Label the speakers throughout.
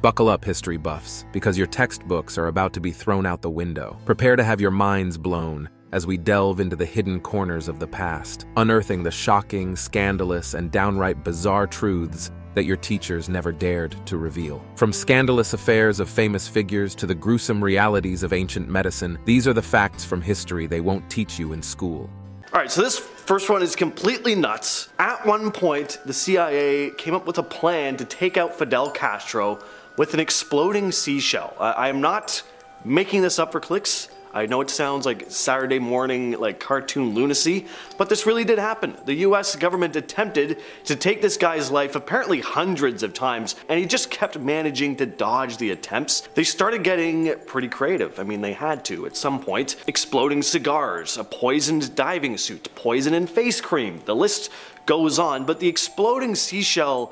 Speaker 1: Buckle up, history buffs, because your textbooks are about to be thrown out the window. Prepare to have your minds blown as we delve into the hidden corners of the past, unearthing the shocking, scandalous, and downright bizarre truths that your teachers never dared to reveal. From scandalous affairs of famous figures to the gruesome realities of ancient medicine, these are the facts from history they won't teach you in school.
Speaker 2: Alright, so this first one is completely nuts. At one point, the CIA came up with a plan to take out Fidel Castro with an exploding seashell. I am not making this up for clicks. I know it sounds like Saturday morning, like cartoon lunacy, but this really did happen. The US government attempted to take this guy's life apparently hundreds of times, and he just kept managing to dodge the attempts. They started getting pretty creative. I mean, they had to at some point. Exploding cigars, a poisoned diving suit, poison in face cream. The list goes on, but the exploding seashell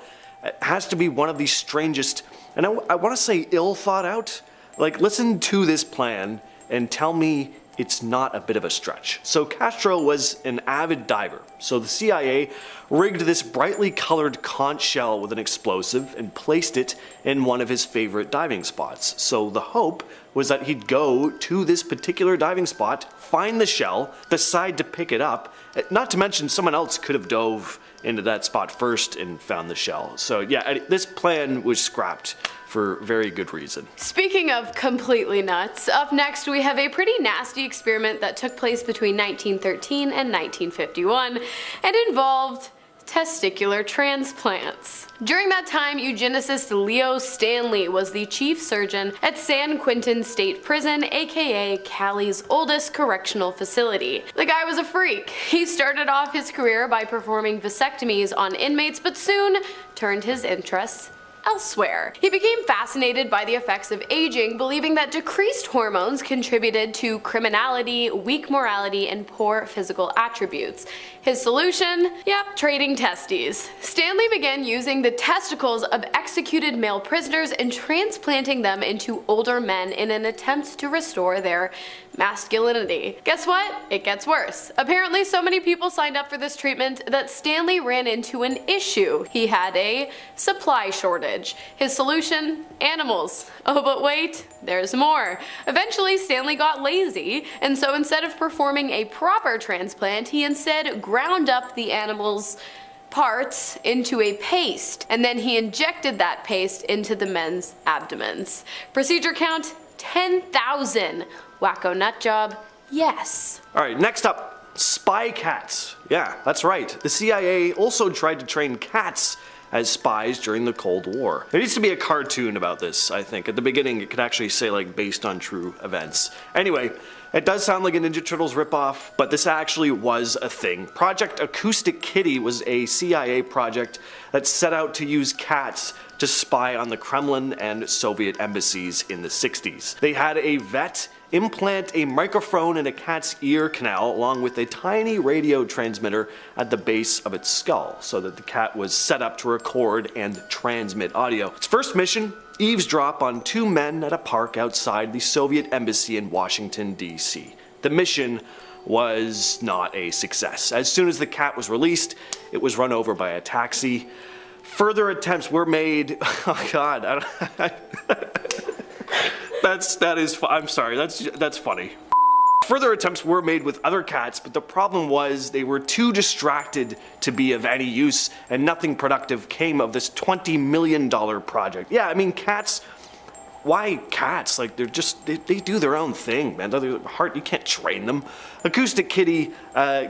Speaker 2: has to be one of the strangest, and I want to say ill thought out. Like, listen to this plan and tell me it's not a bit of a stretch. So Castro was an avid diver, so the CIA rigged this brightly colored conch shell with an explosive and placed it in one of his favorite diving spots. So the hope was that he'd go to this particular diving spot, find the shell, decide to pick it up, not to mention someone else could have dove into that spot first and found the shell. So yeah, this plan was scrapped for very good reason.
Speaker 3: Speaking of completely nuts, up next we have a pretty nasty experiment that took place between 1913 and 1951 and involved testicular transplants. During that time, eugenicist Leo Stanley was the chief surgeon at San Quentin State Prison, aka Cali's oldest correctional facility. The guy was a freak. He started off his career by performing vasectomies on inmates, but soon turned his interests elsewhere. He became fascinated by the effects of aging, believing that decreased hormones contributed to criminality, weak morality, and poor physical attributes. His solution? Yep, trading testes. Stanley began using the testicles of executed male prisoners and transplanting them into older men in an attempt to restore their masculinity. Guess what? It gets worse. Apparently so many people signed up for this treatment that Stanley ran into an issue. He had a supply shortage. His solution? Animals. Oh, but wait, there's more. Eventually Stanley got lazy, and so instead of performing a proper transplant, he instead ground up the animals' parts into a paste, and then he injected that paste into the men's abdomens. Procedure count? 10,000. Wacko nut job? Yes.
Speaker 2: Alright, next up, spy cats. Yeah, that's right. The CIA also tried to train cats as spies during the Cold War. There needs to be a cartoon about this, I think. At the beginning it could actually say like based on true events. Anyway, it does sound like a Ninja Turtles ripoff, but this actually was a thing. Project Acoustic Kitty was a CIA project that set out to use cats to spy on the Kremlin and Soviet embassies in the 60s. They had a vet implant a microphone in a cat's ear canal along with a tiny radio transmitter at the base of its skull so that the cat was set up to record and transmit audio. Its first mission? Eavesdrop on two men at a park outside the Soviet embassy in Washington, D.C. The mission was not a success. As soon as the cat was released, it was run over by a taxi. Further attempts were made. Oh God, I'm sorry, that's funny. Further attempts were made with other cats, but the problem was they were too distracted to be of any use, and nothing productive came of this $20 million project. Yeah, I mean, cats. Why cats? Like, they're just, they do their own thing, man. You can't train them. Acoustic Kitty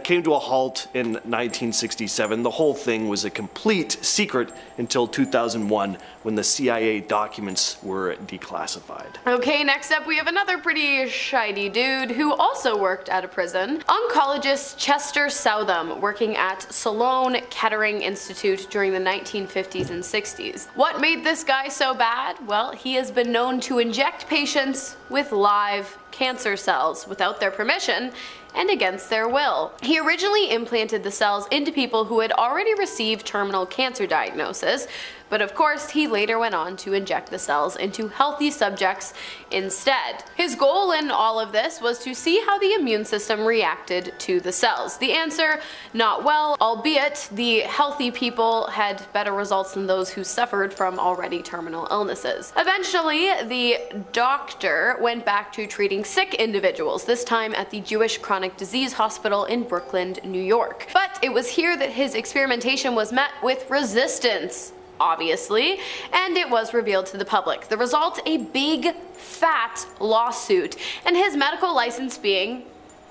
Speaker 2: came to a halt in 1967. The whole thing was a complete secret until 2001 when the CIA documents were declassified.
Speaker 3: Okay, next up we have another pretty shady dude who also worked at a prison. Oncologist Chester Southam, working at Sloan Kettering Institute during the 1950s and 60s. What made this guy so bad? Well, he has been known to inject patients with live cancer cells without their permission and against their will. He originally implanted the cells into people who had already received terminal cancer diagnosis, but of course he later went on to inject the cells into healthy subjects instead. His goal in all of this was to see how the immune system reacted to the cells. The answer, not well, albeit the healthy people had better results than those who suffered from already terminal illnesses. Eventually, the doctor went back to treating sick individuals, this time at the Jewish Chronic Disease Hospital in Brooklyn, New York. But it was here that his experimentation was met with resistance, obviously, and it was revealed to the public. The result, a big, fat lawsuit, and his medical license being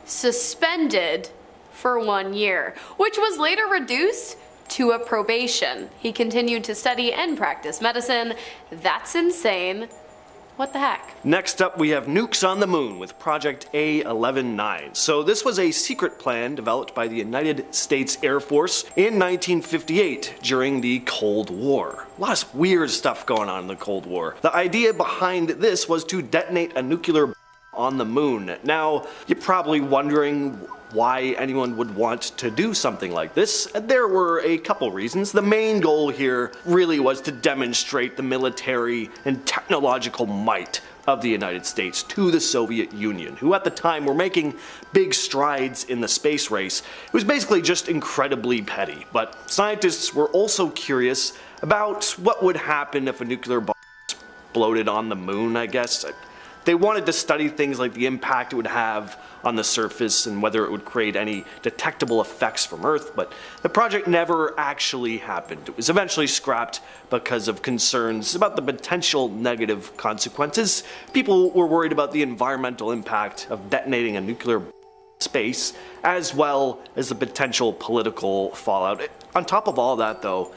Speaker 3: suspended for 1 year, which was later reduced to a probation. He continued to study and practice medicine. That's insane. What the heck?
Speaker 2: Next up, we have Nukes on the Moon with Project A-11-9. So this was a secret plan developed by the United States Air Force in 1958 during the Cold War. A lot of weird stuff going on in the Cold War. The idea behind this was to detonate a nuclear on the moon. Now, you're probably wondering why anyone would want to do something like this. There were a couple reasons. The main goal here really was to demonstrate the military and technological might of the United States to the Soviet Union, who at the time were making big strides in the space race. It was basically just incredibly petty, but scientists were also curious about what would happen if a nuclear bomb exploded on the moon, I guess. They wanted to study things like the impact it would have on the surface and whether it would create any detectable effects from Earth, but the project never actually happened. It was eventually scrapped because of concerns about the potential negative consequences. People were worried about the environmental impact of detonating a nuclear space, as well as the potential political fallout. On top of all that, though,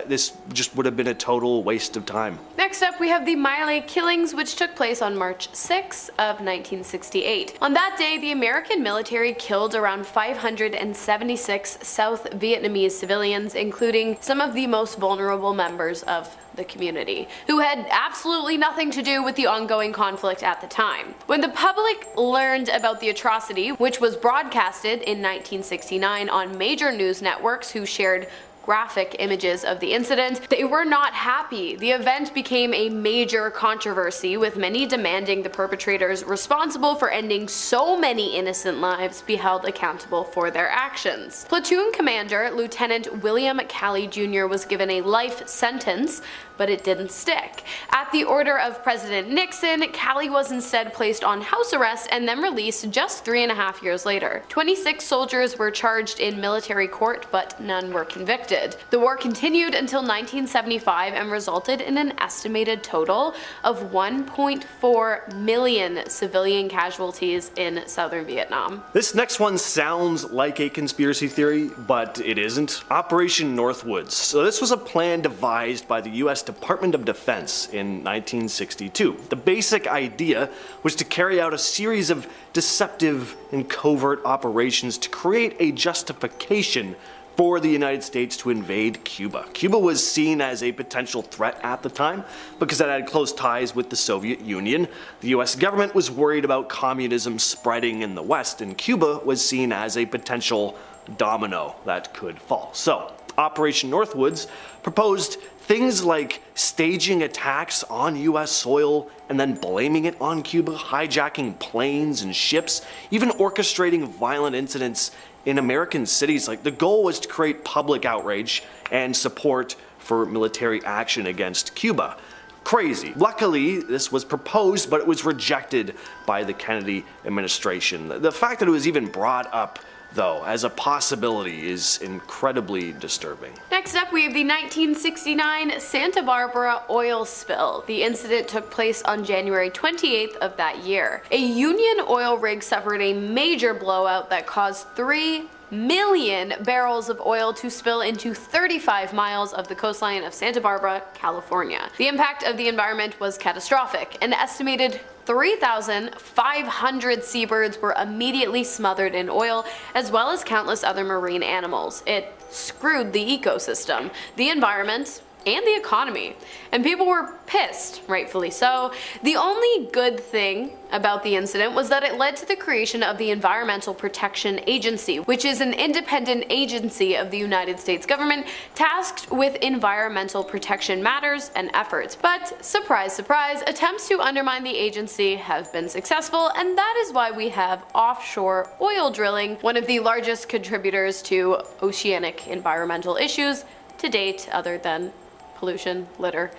Speaker 2: this just would have been a total waste of time.
Speaker 3: Next up, we have the milee killings, which took place on March 6 of 1968. On that day, the American military killed around 576 South Vietnamese civilians, including some of the most vulnerable members of the community, who had absolutely nothing to do with the ongoing conflict at the time. When the public learned about the atrocity, which was broadcasted in 1969 on major news networks who shared graphic images of the incident, they were not happy. The event became a major controversy, with many demanding the perpetrators responsible for ending so many innocent lives be held accountable for their actions. Platoon Commander Lieutenant William Calley Jr. was given a life sentence, but it didn't stick. At the order of President Nixon, Calley was instead placed on house arrest and then released just 3.5 years later. 26 soldiers were charged in military court, but none were convicted. The war continued until 1975 and resulted in an estimated total of 1.4 million civilian casualties in southern Vietnam.
Speaker 2: This next one sounds like a conspiracy theory, but it isn't. Operation Northwoods. So this was a plan devised by the U.S. Department of Defense in 1962. The basic idea was to carry out a series of deceptive and covert operations to create a justification for the United States to invade Cuba. Cuba was seen as a potential threat at the time because it had close ties with the Soviet Union. The US government was worried about communism spreading in the West, and Cuba was seen as a potential domino that could fall. So, Operation Northwoods proposed things like staging attacks on US soil and then blaming it on Cuba, hijacking planes and ships, even orchestrating violent incidents in American cities. Like, the goal was to create public outrage and support for military action against Cuba. Crazy. Luckily, this was proposed, but it was rejected by the Kennedy administration. The fact that it was even brought up, though, as a possibility is incredibly disturbing.
Speaker 3: Next up, we have the 1969 Santa Barbara oil spill. The incident took place on January 28th of that year. A Union oil rig suffered a major blowout that caused 3 million barrels of oil to spill into 35 miles of the coastline of Santa Barbara, California. The impact of the environment was catastrophic. An estimated 3,500 seabirds were immediately smothered in oil, as well as countless other marine animals. It screwed the ecosystem. The environment, and the economy. And people were pissed, rightfully so. The only good thing about the incident was that it led to the creation of the Environmental Protection Agency, which is an independent agency of the United States government tasked with environmental protection matters and efforts. But surprise, surprise, attempts to undermine the agency have been successful, and that is why we have offshore oil drilling, one of the largest contributors to oceanic environmental issues to date, other than pollution, litter.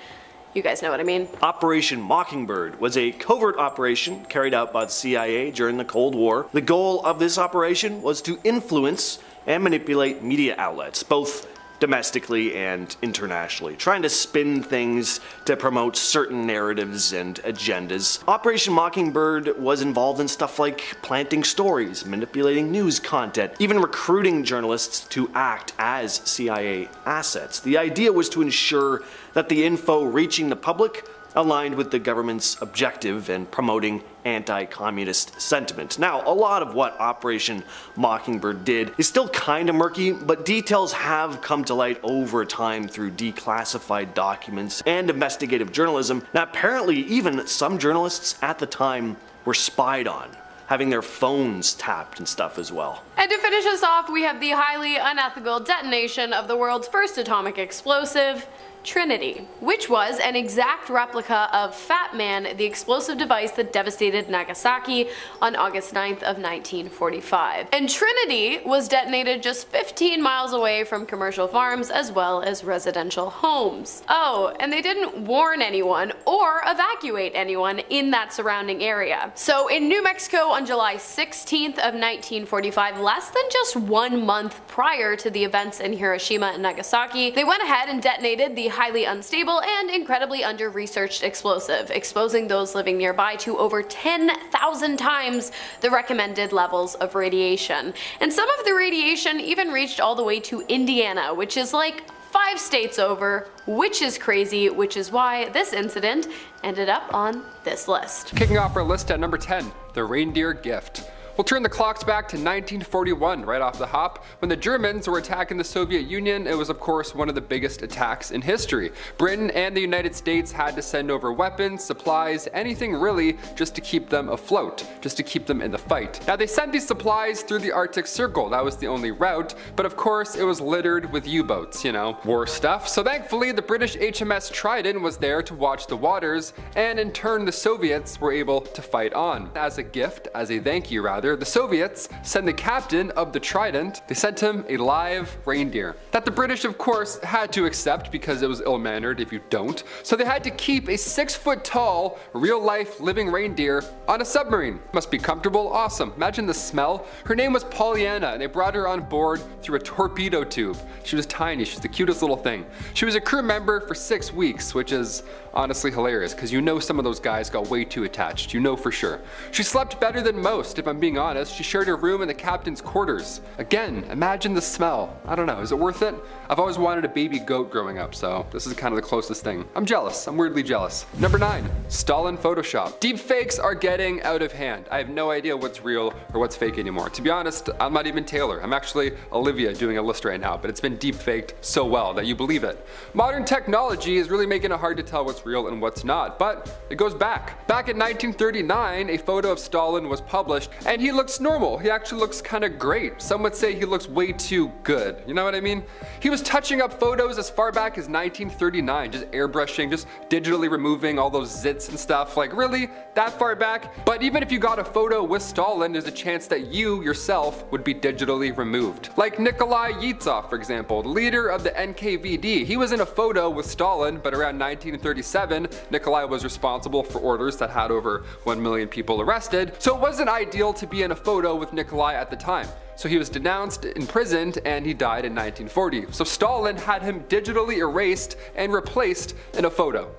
Speaker 3: You guys know what I mean.
Speaker 2: Operation Mockingbird was a covert operation carried out by the CIA during the Cold War. The goal of this operation was to influence and manipulate media outlets, both domestically and internationally, trying to spin things to promote certain narratives and agendas. Operation Mockingbird was involved in stuff like planting stories, manipulating news content, even recruiting journalists to act as CIA assets. The idea was to ensure that the info reaching the public aligned with the government's objective and promoting anti-communist sentiment. Now, a lot of what Operation Mockingbird did is still kinda murky, but details have come to light over time through declassified documents and investigative journalism. Now, apparently even some journalists at the time were spied on, having their phones tapped and stuff as well.
Speaker 3: And to finish us off, we have the highly unethical detonation of the world's first atomic explosive, Trinity, which was an exact replica of Fat Man, the explosive device that devastated Nagasaki on August 9th of 1945. And Trinity was detonated just 15 miles away from commercial farms as well as residential homes. Oh, and they didn't warn anyone or evacuate anyone in that surrounding area. So in New Mexico on July 16th of 1945, less than just 1 month prior to the events in Hiroshima and Nagasaki, they went ahead and detonated the highly unstable and incredibly under-researched explosive, exposing those living nearby to over 10,000 times the recommended levels of radiation. And some of the radiation even reached all the way to Indiana, which is like 5 states over, which is crazy, which is why this incident ended up on this list.
Speaker 4: Kicking off our list at number 10, the Reindeer Gift. We'll turn the clocks back to 1941 right off the hop. When the Germans were attacking the Soviet Union, it was of course one of the biggest attacks in history. Britain and the United States had to send over weapons, supplies, anything really just to keep them afloat, just to keep them in the fight. Now they sent these supplies through the Arctic Circle, that was the only route, but of course it was littered with U-boats, you know, war stuff. So thankfully the British HMS Trident was there to watch the waters, and in turn the Soviets were able to fight on. As a gift, as a thank you rather, the Soviets sent the captain of the Trident, they sent him a live reindeer that the British of course had to accept because it was ill-mannered if you don't. So they had to keep a 6-foot tall, real-life living reindeer on a submarine. Must be comfortable, awesome. Imagine the smell. Her name was Pollyanna and they brought her on board through a torpedo tube. She was tiny, she's the cutest little thing. She was a crew member for 6 weeks, which is honestly hilarious because you know some of those guys got way too attached, you know for sure. She slept better than most, if I'm being honest. She shared her room in the captain's quarters. Again, imagine the smell. I don't know, is it worth it? I've always wanted a baby goat growing up, so this is kind of the closest thing. I'm jealous, I'm weirdly jealous. Number 9, Stalin Photoshop. Deep fakes are getting out of hand. I have no idea what's real or what's fake anymore. To be honest, I'm not even Taylor. I'm actually Olivia doing a list right now, but it's been deep faked so well that you believe it. Modern technology is really making it hard to tell what's real and what's not, but it goes back. Back in 1939, a photo of Stalin was published, and he looks normal. He actually looks kind of great. Some would say he looks way too good. You know what I mean? He was touching up photos as far back as 1939, just airbrushing, just digitally removing all those zits and stuff. Like really? That far back? But even if you got a photo with Stalin, there's a chance that you yourself would be digitally removed. Like Nikolai Yevtsov, for example, the leader of the NKVD. He was in a photo with Stalin, but around 1937, Nikolai was responsible for orders that had over 1 million people arrested. So it wasn't ideal to be in a photo with Nikolai at the time. So he was denounced, imprisoned, and he died in 1940. So Stalin had him digitally erased and replaced in a photo.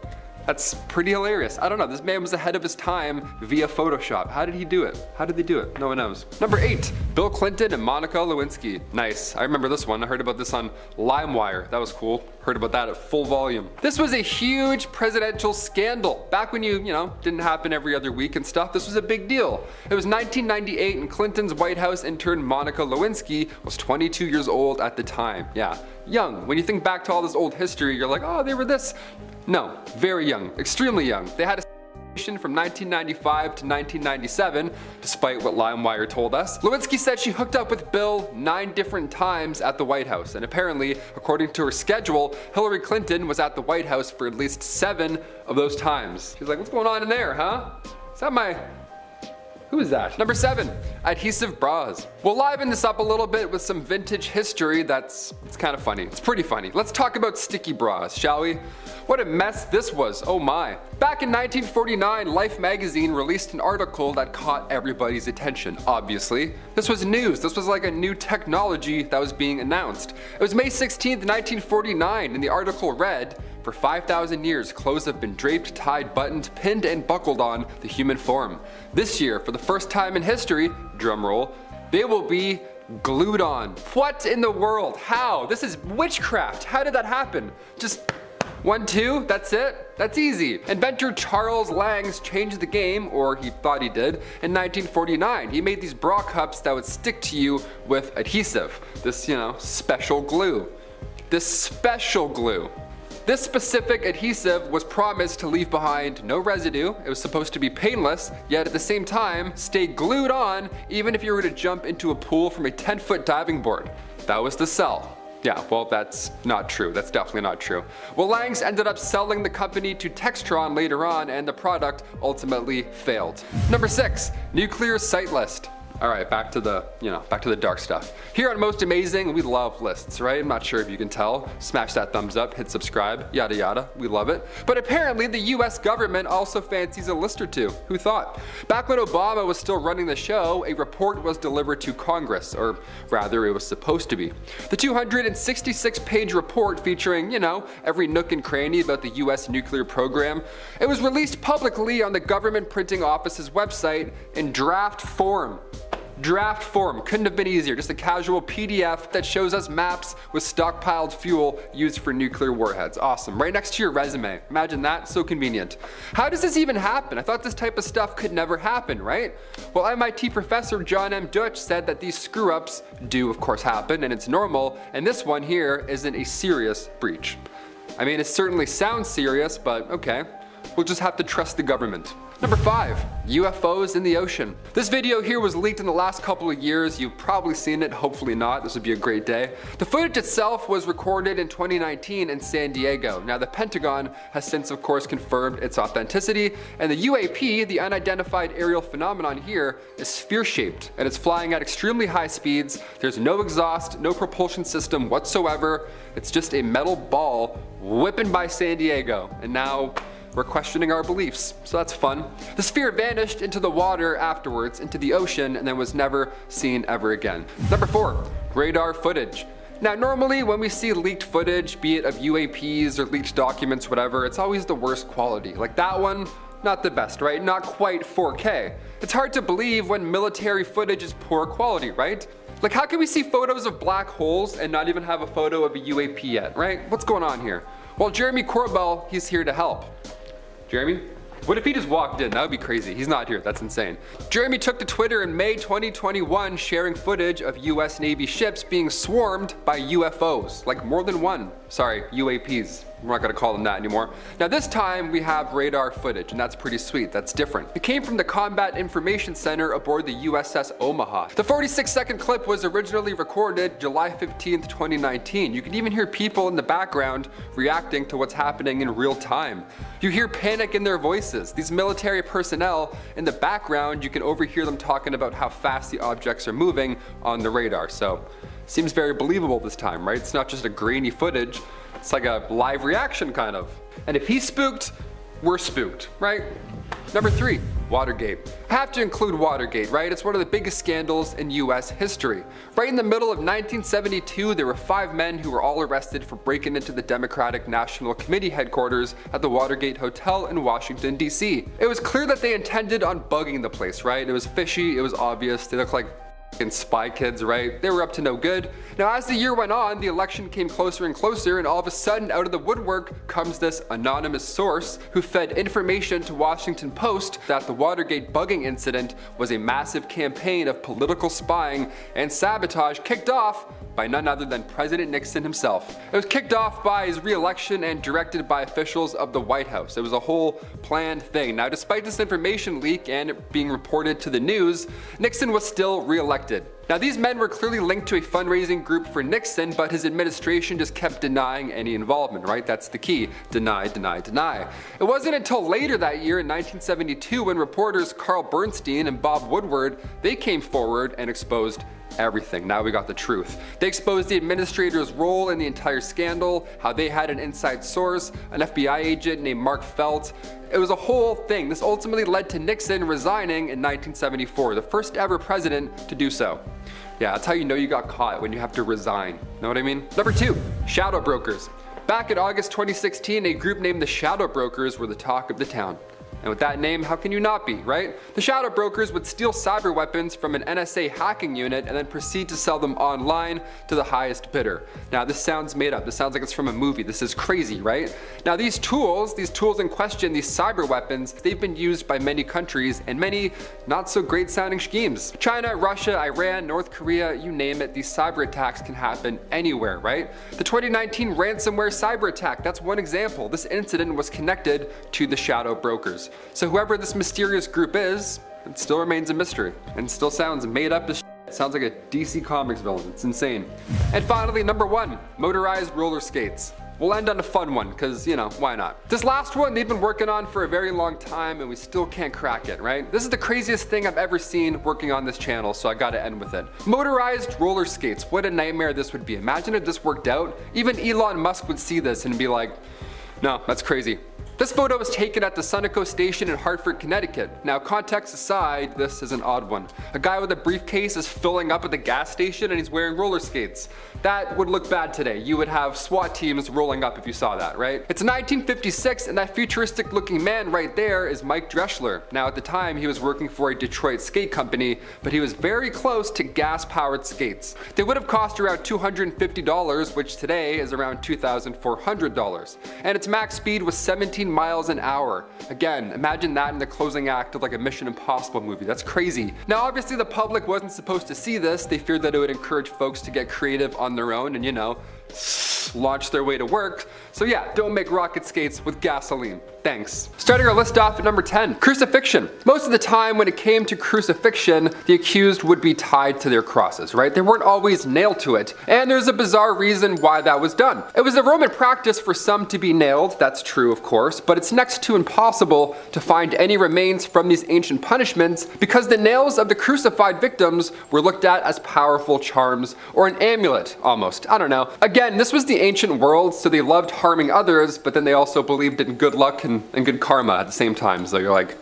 Speaker 4: That's pretty hilarious. I don't know, this man was ahead of his time via Photoshop. How did he do it? How did they do it? No one knows. Number 8, Bill Clinton and Monica Lewinsky. Nice, I remember this one. I heard about this on LimeWire. That was cool. Heard about that at full volume. This was a huge presidential scandal. Back when you know, didn't happen every other week and stuff, this was a big deal. It was 1998 and Clinton's White House intern Monica Lewinsky was 22 years old at the time. Yeah, young. When you think back to all this old history, you're like, oh, they were this. No, very young, extremely young. They had a from 1995 to 1997, despite what LimeWire told us. Lewinsky said she hooked up with Bill 9 different times at the White House, and apparently, according to her schedule, Hillary Clinton was at the White House for at least 7 of those times. She's like, what's going on in there, huh? Is that my... Who is that? Number 7, adhesive bras. We'll liven this up a little bit with some vintage history it's kind of funny. It's pretty funny. Let's talk about sticky bras, shall we? What a mess this was, oh my. Back in 1949, Life magazine released an article that caught everybody's attention, obviously. This was news, this was like a new technology that was being announced. It was May 16th, 1949, and the article read, for 5,000 years, clothes have been draped, tied, buttoned, pinned, and buckled on the human form. This year, for the first time in history, drumroll, they will be glued on. What in the world? How? This is witchcraft. How did that happen? Just 1, 2, that's it? That's easy. Inventor Charles Langs changed the game, or he thought he did, in 1949. He made these bra cups that would stick to you with adhesive. This, you know, special glue. This special glue. This specific adhesive was promised to leave behind no residue, it was supposed to be painless, yet at the same time stay glued on even if you were to jump into a pool from a 10-foot diving board. That was the sell. Yeah, well, that's not true. That's definitely not true. Well, Langs ended up selling the company to Textron later on, and the product ultimately failed. Number 6, nuclear site list. Alright, back to the dark stuff. Here on Most Amazing, we love lists, right? I'm not sure if you can tell. Smash that thumbs up, hit subscribe, yada yada, we love it. But apparently the US government also fancies a list or two. Who thought? Back when Obama was still running the show, a report was delivered to Congress, or rather it was supposed to be. The 266-page report featuring, you know, every nook and cranny about the US nuclear program. It was released publicly on the government printing office's website in draft form. Draft form, couldn't have been easier, just a casual PDF that shows us maps with stockpiled fuel used for nuclear warheads. Awesome, right next to your resume. Imagine that, so convenient. How does this even happen? I thought this type of stuff could never happen, right? Well, MIT professor John M. Deutsch said that these screw-ups do of course happen and it's normal, and this one here isn't a serious breach. I mean, it certainly sounds serious, but okay. We'll just have to trust the government. Number 5, UFOs in the ocean. This video here was leaked in the last couple of years. You've probably seen it, hopefully not. This would be a great day. The footage itself was recorded in 2019 in San Diego. Now the Pentagon has since of course confirmed its authenticity, and the UAP, the unidentified aerial phenomenon here, is sphere-shaped and it's flying at extremely high speeds. There's no exhaust, no propulsion system whatsoever. It's just a metal ball whipping by San Diego, and now we're questioning our beliefs, so that's fun. The sphere vanished into the water afterwards, into the ocean, and then was never seen ever again. Number 4, radar footage. Now normally when we see leaked footage, be it of UAPs or leaked documents, whatever, it's always the worst quality. Like that one, not the best, right? Not quite 4K. It's hard to believe when military footage is poor quality, right? Like how can we see photos of black holes and not even have a photo of a UAP yet, right? What's going on here? Well, Jeremy Corbell, he's here to help. Jeremy? What if he just walked in? That would be crazy. He's not here, that's insane. Jeremy took to Twitter in May 2021 sharing footage of US Navy ships being swarmed by UFOs. Like more than one. Sorry, UAPs. We're not gonna call them that anymore. Now this time we have radar footage, and that's pretty sweet, that's different. It came from the Combat Information Center aboard the USS Omaha. The 46-second clip was originally recorded July 15th, 2019. You can even hear people in the background reacting to what's happening in real time. You hear panic in their voices. These military personnel, in the background, you can overhear them talking about how fast the objects are moving on the radar. So, seems very believable this time, right? It's not just a grainy footage. It's like a live reaction kind of. And if he's spooked, we're spooked, right? Number 3. Watergate. I have to include Watergate, right? It's one of the biggest scandals in US history. Right in the middle of 1972, there were 5 men who were all arrested for breaking into the Democratic National Committee headquarters at the Watergate Hotel in Washington, D.C. It was clear that they intended on bugging the place, right? It was fishy, it was obvious, they looked like spy kids, right? They were up to no good. Now, as the year went on, the election came closer and closer, and all of a sudden, out of the woodwork comes this anonymous source who fed information to Washington Post that the Watergate bugging incident was a massive campaign of political spying and sabotage kicked off by none other than President Nixon himself. It was kicked off by his re-election and directed by officials of the White House. It was a whole planned thing. Now, despite this information leak and it being reported to the news, Nixon was still re-elected. Now, these men were clearly linked to a fundraising group for Nixon, but his administration just kept denying any involvement, right? That's the key. Deny, deny, deny. It wasn't until later that year in 1972 when reporters Carl Bernstein and Bob Woodward, they came forward and exposed everything. Now we got the truth. They exposed the administrator's role in the entire scandal, how they had an inside source, an FBI agent named Mark Felt. It was a whole thing. This ultimately led to Nixon resigning in 1974, the first ever president to do so. Yeah, that's how you know you got caught, when you have to resign. Know what I mean? Number 2, shadow brokers. Back in August 2016, a group named the Shadow Brokers were the talk of the town. And with that name, how can you not be, right? The shadow brokers would steal cyber weapons from an NSA hacking unit and then proceed to sell them online to the highest bidder. Now, this sounds made up. This sounds like it's from a movie. This is crazy, right? Now, these tools in question, these cyber weapons, they've been used by many countries and many not so great sounding schemes. China, Russia, Iran, North Korea, you name it, these cyber attacks can happen anywhere, right? The 2019 ransomware cyber attack, that's one example. This incident was connected to the shadow brokers. So whoever this mysterious group is, it still remains a mystery and still sounds made up as shit. It sounds like a DC Comics villain. It's insane. And finally, number 1, motorized roller skates. We'll end on a fun one, because, you know, why not? This last one they've been working on for a very long time and we still can't crack it, right? This is the craziest thing I've ever seen working on this channel, so I gotta end with it. Motorized roller skates, what a nightmare this would be. Imagine if this worked out. Even Elon Musk would see this and be like, no, that's crazy. This photo was taken at the Sunoco station in Hartford, Connecticut. Now, context aside, this is an odd one. A guy with a briefcase is filling up at the gas station and he's wearing roller skates. That would look bad today. You would have SWAT teams rolling up if you saw that, right? It's 1956 and that futuristic looking man right there is Mike Dreschler. Now, at the time, he was working for a Detroit skate company, but he was very close to gas-powered skates. They would have cost around $250, which today is around $2,400. And its max speed was 17 miles an hour. Again, imagine that in the closing act of like a Mission Impossible movie. That's crazy. Now, obviously the public wasn't supposed to see this. They feared that it would encourage folks to get creative on their own and, you know, launch their way to work. So yeah, don't make rocket skates with gasoline. Thanks. Starting our list off at number 10, crucifixion. Most of the time when it came to crucifixion, the accused would be tied to their crosses, right? They weren't always nailed to it. And there's a bizarre reason why that was done. It was a Roman practice for some to be nailed, that's true of course, but it's next to impossible to find any remains from these ancient punishments because the nails of the crucified victims were looked at as powerful charms or an amulet almost. I don't know. Again, this was the ancient world, so they loved harming others, but then they also believed in good luck and good karma at the same time. So you're like,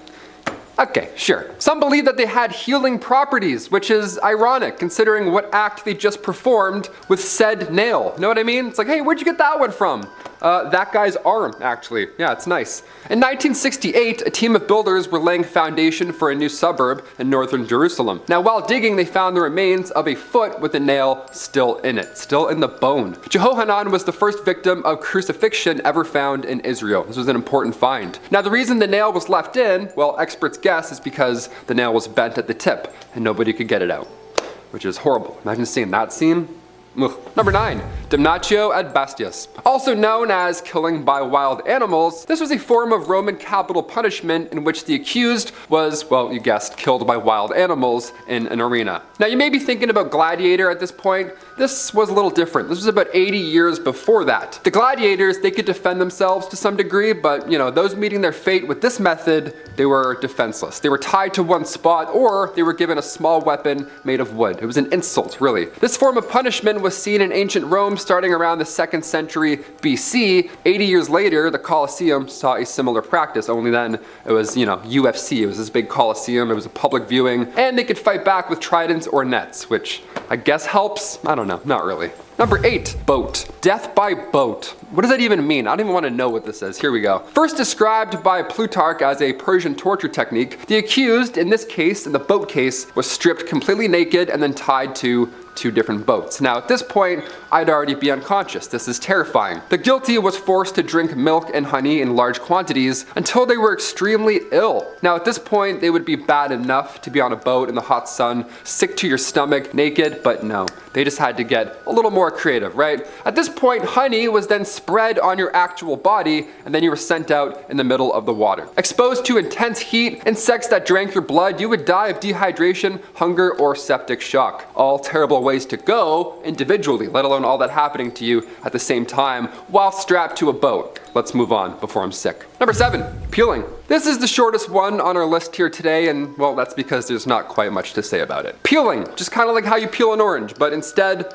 Speaker 4: okay, sure. Some believe that they had healing properties, which is ironic considering what act they just performed with said nail. Know what I mean? It's like, hey, where'd you get that one from? That guy's arm, actually. Yeah, it's nice. In 1968, a team of builders were laying foundation for a new suburb in northern Jerusalem. Now, while digging, they found the remains of a foot with a nail still in it, still in the bone. Jehohanan was the first victim of crucifixion ever found in Israel. This was an important find. Now, the reason the nail was left in, well, experts guess, is because the nail was bent at the tip and nobody could get it out, which is horrible. Imagine seeing that scene. Ugh. Number 9, damnatio ad bestias. Also known as killing by wild animals, this was a form of Roman capital punishment in which the accused was, well, you guessed, killed by wild animals in an arena. Now, you may be thinking about Gladiator at this point. This was a little different. This was about 80 years before that. The gladiators, they could defend themselves to some degree, but, you know, those meeting their fate with this method, they were defenseless. They were tied to one spot, or they were given a small weapon made of wood. It was an insult, really. This form of punishment phenomenon was seen in ancient Rome starting around the 2nd century BC. 80 years later, the Colosseum saw a similar practice, only then it was, UFC. It was this big Colosseum, it was a public viewing, and they could fight back with tridents or nets, which I guess helps? I don't know, not really. Number 8, boat. Death by boat. What does that even mean? I don't even want to know what this is. Here we go. First described by Plutarch as a Persian torture technique, the accused, in this case, in the boat case, was stripped completely naked and then tied to 2 different boats. Now at this point, I'd already be unconscious. This is terrifying. The guilty was forced to drink milk and honey in large quantities until they were extremely ill. Now at this point, they would be bad enough to be on a boat in the hot sun, sick to your stomach, naked, but no. They just had to get a little more creative, right? At this point, honey was then spread on your actual body, and then you were sent out in the middle of the water. Exposed to intense heat, insects that drank your blood, you would die of dehydration, hunger, or septic shock. All terrible ways to go individually, let alone all that happening to you at the same time while strapped to a boat. Let's move on before I'm sick. Number 7, peeling. This is the shortest one on our list here today, and well, that's because there's not quite much to say about it. Peeling, just kind of like how you peel an orange, but instead,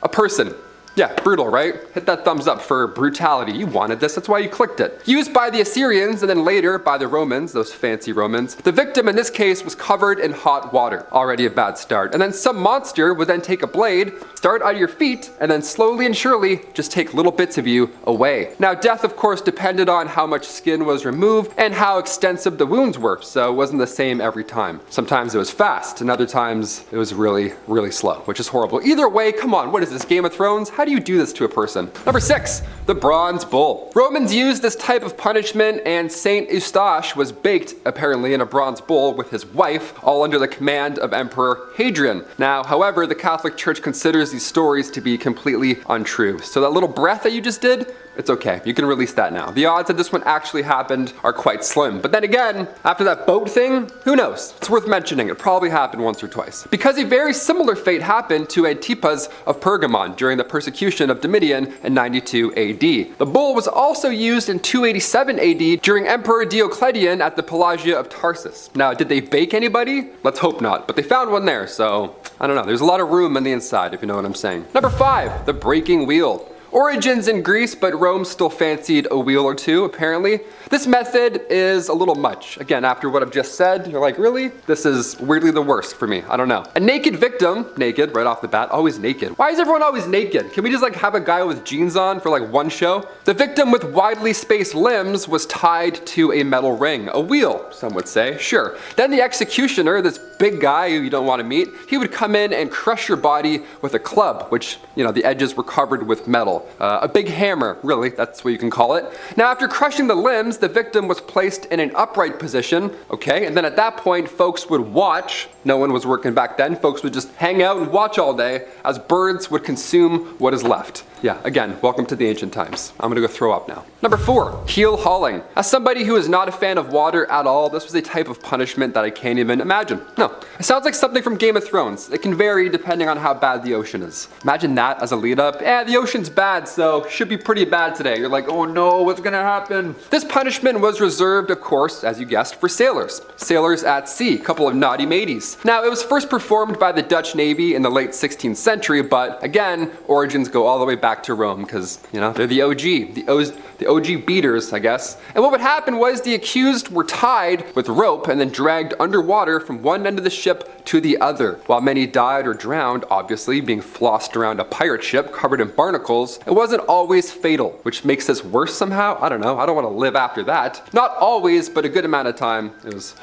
Speaker 4: a person. Yeah, brutal, right? Hit that thumbs up for brutality. You wanted this, that's why you clicked it. Used by the Assyrians and then later by the Romans, those fancy Romans. The victim in this case was covered in hot water. Already a bad start. And then some monster would then take a blade, start at your feet, and then slowly and surely just take little bits of you away. Now death of course depended on how much skin was removed and how extensive the wounds were, so it wasn't the same every time. Sometimes it was fast, and other times it was really, really slow, which is horrible. Either way, come on, what is this, Game of Thrones? How do you do this to a person? Number 6, the bronze bull. Romans used this type of punishment, and Saint Eustache was baked apparently in a bronze bull with his wife, all under the command of Emperor Hadrian. Now, however, the Catholic Church considers these stories to be completely untrue. So that little breath that you just did, it's okay, you can release that now. The odds that this one actually happened are quite slim. But then again, after that boat thing, who knows? It's worth mentioning, it probably happened once or twice. Because a very similar fate happened to Antipas of Pergamon during the persecution of Domitian in 92 AD. The bull was also used in 287 AD during Emperor Diocletian at the Pelagia of Tarsus. Now, did they bake anybody? Let's hope not, but they found one there, so I don't know. There's a lot of room on the inside, if you know what I'm saying. Number 5, the breaking wheel. Origins in Greece, but Rome still fancied a wheel or two, apparently. This method is a little much. Again, after what I've just said, you're like, really? This is weirdly the worst for me. I don't know. A naked victim, naked right off the bat, always naked. Why is everyone always naked? Can we just have a guy with jeans on for one show? The victim with widely spaced limbs was tied to a metal ring, a wheel, some would say, sure. Then the executioner, this big guy who you don't want to meet, he would come in and crush your body with a club, which, the edges were covered with metal. A big hammer, really, that's what you can call it. Now, after crushing the limbs, the victim was placed in an upright position, okay? And then at that point, folks would watch. No one was working back then. Folks would just hang out and watch all day as birds would consume what is left. Yeah, again, welcome to the ancient times. I'm gonna go throw up now. Number 4, keel hauling. As somebody who is not a fan of water at all, this was a type of punishment that I can't even imagine. No, it sounds like something from Game of Thrones. It can vary depending on how bad the ocean is. Imagine that as a lead up. The ocean's bad, so should be pretty bad today. You're like, oh no, what's gonna happen? This punishment was reserved, of course, as you guessed, for sailors. Sailors at sea, a couple of naughty mateys. Now, it was first performed by the Dutch Navy in the late 16th century, but again, origins go all the way back to Rome because, they're the OG, the OG beaters, I guess. And what would happen was the accused were tied with rope and then dragged underwater from one end of the ship to the other. While many died or drowned, obviously, being flossed around a pirate ship covered in barnacles, it wasn't always fatal, which makes this worse somehow. I don't know, I don't want to live after that. Not always, but a good amount of time, it was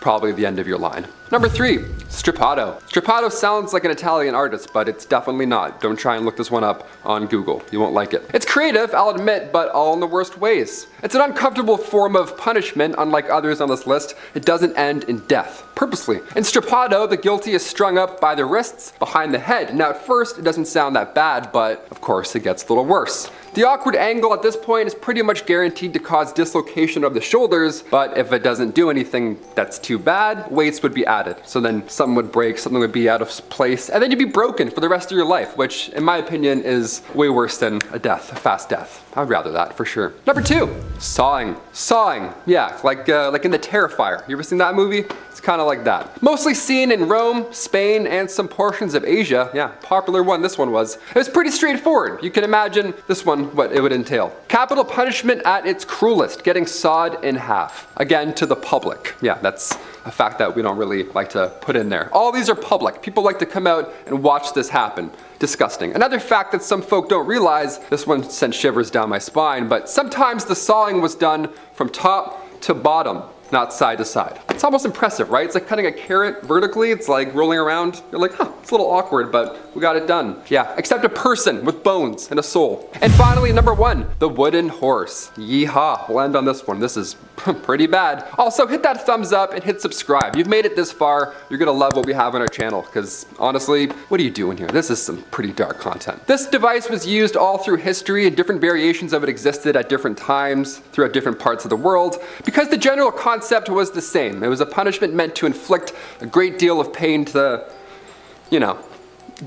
Speaker 4: probably the end of your line. Number 3, striato. Striato sounds like an Italian artist, but it's definitely not. Don't try and look this one up on Google. You won't like it. It's creative, I'll admit, but all in the worst ways. It's an uncomfortable form of punishment. Unlike others on this list, it doesn't end in death, purposely. In striato, the guilty is strung up by the wrists behind the head. Now at first, it doesn't sound that bad, but of course it gets a little worse. The awkward angle at this point is pretty much guaranteed to cause dislocation of the shoulders, but if it doesn't do anything that's too bad, weights would be added. So then something would break, something would be out of place, and then you'd be broken for the rest of your life, which in my opinion is way worse than a death, a fast death. I'd rather that for sure. Number 2, sawing. Sawing, yeah, like in the Terrifier. You ever seen that movie? It's kind of like that. Mostly seen in Rome, Spain, and some portions of Asia. Yeah, popular one this one was. It was pretty straightforward. You can imagine this one, what it would entail. Capital punishment at its cruelest, getting sawed in half. Again, to the public. Yeah, that's a fact that we don't really like to put in there. All these are public. People like to come out and watch this happen. Disgusting. Another fact that some folk don't realize, this one sent shivers down my spine, but sometimes the sawing was done from top to bottom, not side to side. It's almost impressive, right? It's like cutting a carrot vertically. It's like rolling around. You're like, huh, it's a little awkward, but we got it done. Yeah, except a person with bones and a soul. And finally, number 1, the wooden horse. Yeehaw, we'll end on this one. This is pretty bad. Also, hit that thumbs up and hit subscribe. You've made it this far. You're gonna love what we have on our channel, because honestly, what are you doing here? This is some pretty dark content. This device was used all through history, and different variations of it existed at different times throughout different parts of the world, because the general concept was the same. It was a punishment meant to inflict a great deal of pain to the,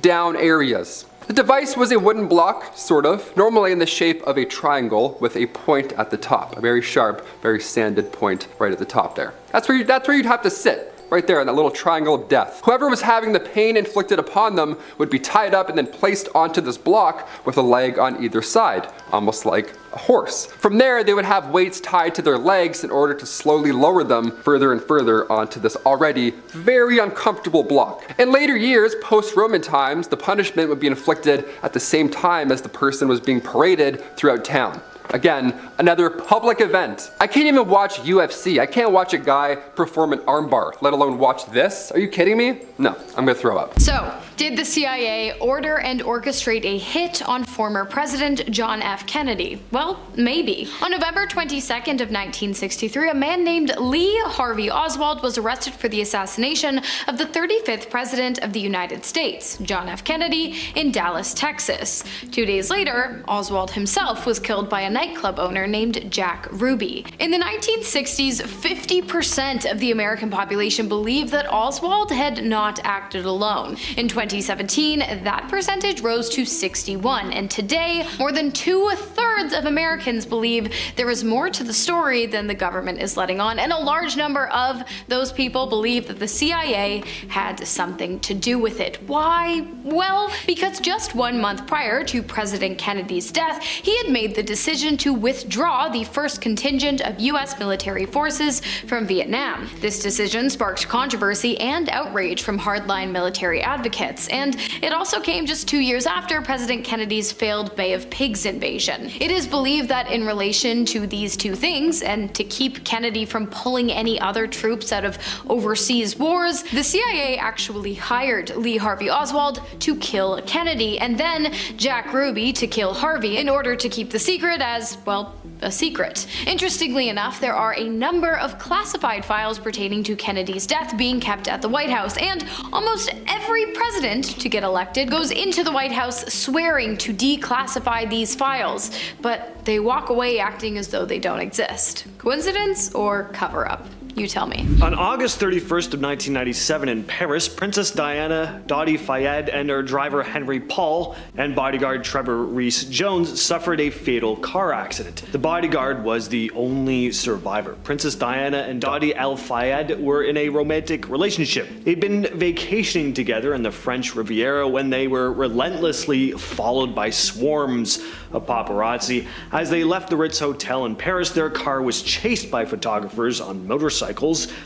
Speaker 4: down areas. The device was a wooden block, sort of, normally in the shape of a triangle with a point at the top, a very sharp, very sanded point right at the top there. That's where you'd have to sit. Right there in that little triangle of death. Whoever was having the pain inflicted upon them would be tied up and then placed onto this block with a leg on either side, almost like a horse. From there, they would have weights tied to their legs in order to slowly lower them further and further onto this already very uncomfortable block. In later years, post-Roman times, the punishment would be inflicted at the same time as the person was being paraded throughout town. Again, another public event. I can't even watch UFC. I can't watch a guy perform an armbar, let alone watch this. Are you kidding me? No, I'm gonna throw up.
Speaker 3: So, did the CIA order and orchestrate a hit on former President John F. Kennedy? Well, maybe. On November 22nd of 1963, a man named Lee Harvey Oswald was arrested for the assassination of the 35th President of the United States, John F. Kennedy, in Dallas, Texas. 2 days later, Oswald himself was killed by a nightclub owner named Jack Ruby. In the 1960s, 50% of the American population believed that Oswald had not acted alone. In 2017, that percentage rose to 61, and today, more than 2/3 of Americans believe there is more to the story than the government is letting on, and a large number of those people believe that the CIA had something to do with it. Why? Well, because just 1 month prior to President Kennedy's death, he had made the decision to withdraw the first contingent of US military forces from Vietnam. This decision sparked controversy and outrage from hardline military advocates, and it also came just 2 years after President Kennedy's failed Bay of Pigs invasion. It is believed that in relation to these two things, and to keep Kennedy from pulling any other troops out of overseas wars, the CIA actually hired Lee Harvey Oswald to kill Kennedy, and then Jack Ruby to kill Harvey in order to keep the secret as, well, a secret. Interestingly enough, there are a number of classified files pertaining to Kennedy's death being kept at the White House, and almost every president to get elected goes into the White House swearing to declassify these files, but they walk away acting as though they don't exist. Coincidence or cover-up? You tell me.
Speaker 2: On August 31st of 1997 in Paris, Princess Diana, Dottie Fayed, and her driver Henry Paul and bodyguard Trevor Rees-Jones suffered a fatal car accident. The bodyguard was the only survivor. Princess Diana and Dottie Fayed were in a romantic relationship. They'd been vacationing together in the French Riviera when they were relentlessly followed by swarms of paparazzi. As they left the Ritz Hotel in Paris, their car was chased by photographers on motorcycles.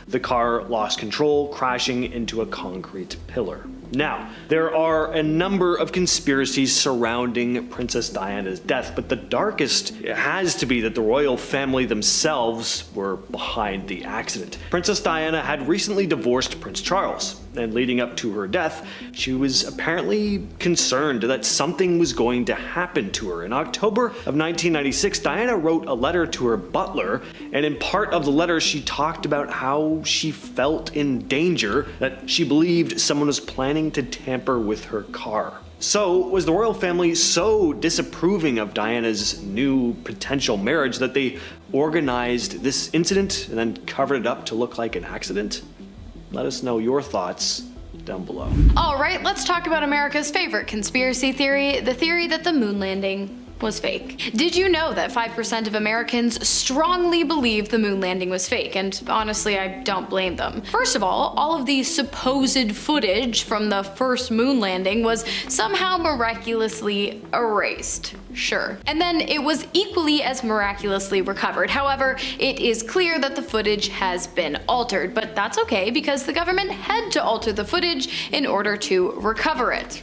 Speaker 2: The car lost control, crashing into a concrete pillar. Now, there are a number of conspiracies surrounding Princess Diana's death, but the darkest has to be that the royal family themselves were behind the accident. Princess Diana had recently divorced Prince Charles, and leading up to her death, she was apparently concerned that something was going to happen to her. In October of 1996, Diana wrote a letter to her butler, and in part of the letter she talked about how she felt in danger, that she believed someone was planning to tamper with her car. So, was the royal family so disapproving of Diana's new potential marriage that they organized this incident and then covered it up to look like an accident? Let us know your thoughts down below.
Speaker 3: Alright, let's talk about America's favorite conspiracy theory, the theory that the moon landing was fake. Did you know that 5% of Americans strongly believe the moon landing was fake? And honestly, I don't blame them. First of all of the supposed footage from the first moon landing was somehow miraculously erased. Sure. And then it was equally as miraculously recovered. However, it is clear that the footage has been altered, but that's okay because the government had to alter the footage in order to recover it.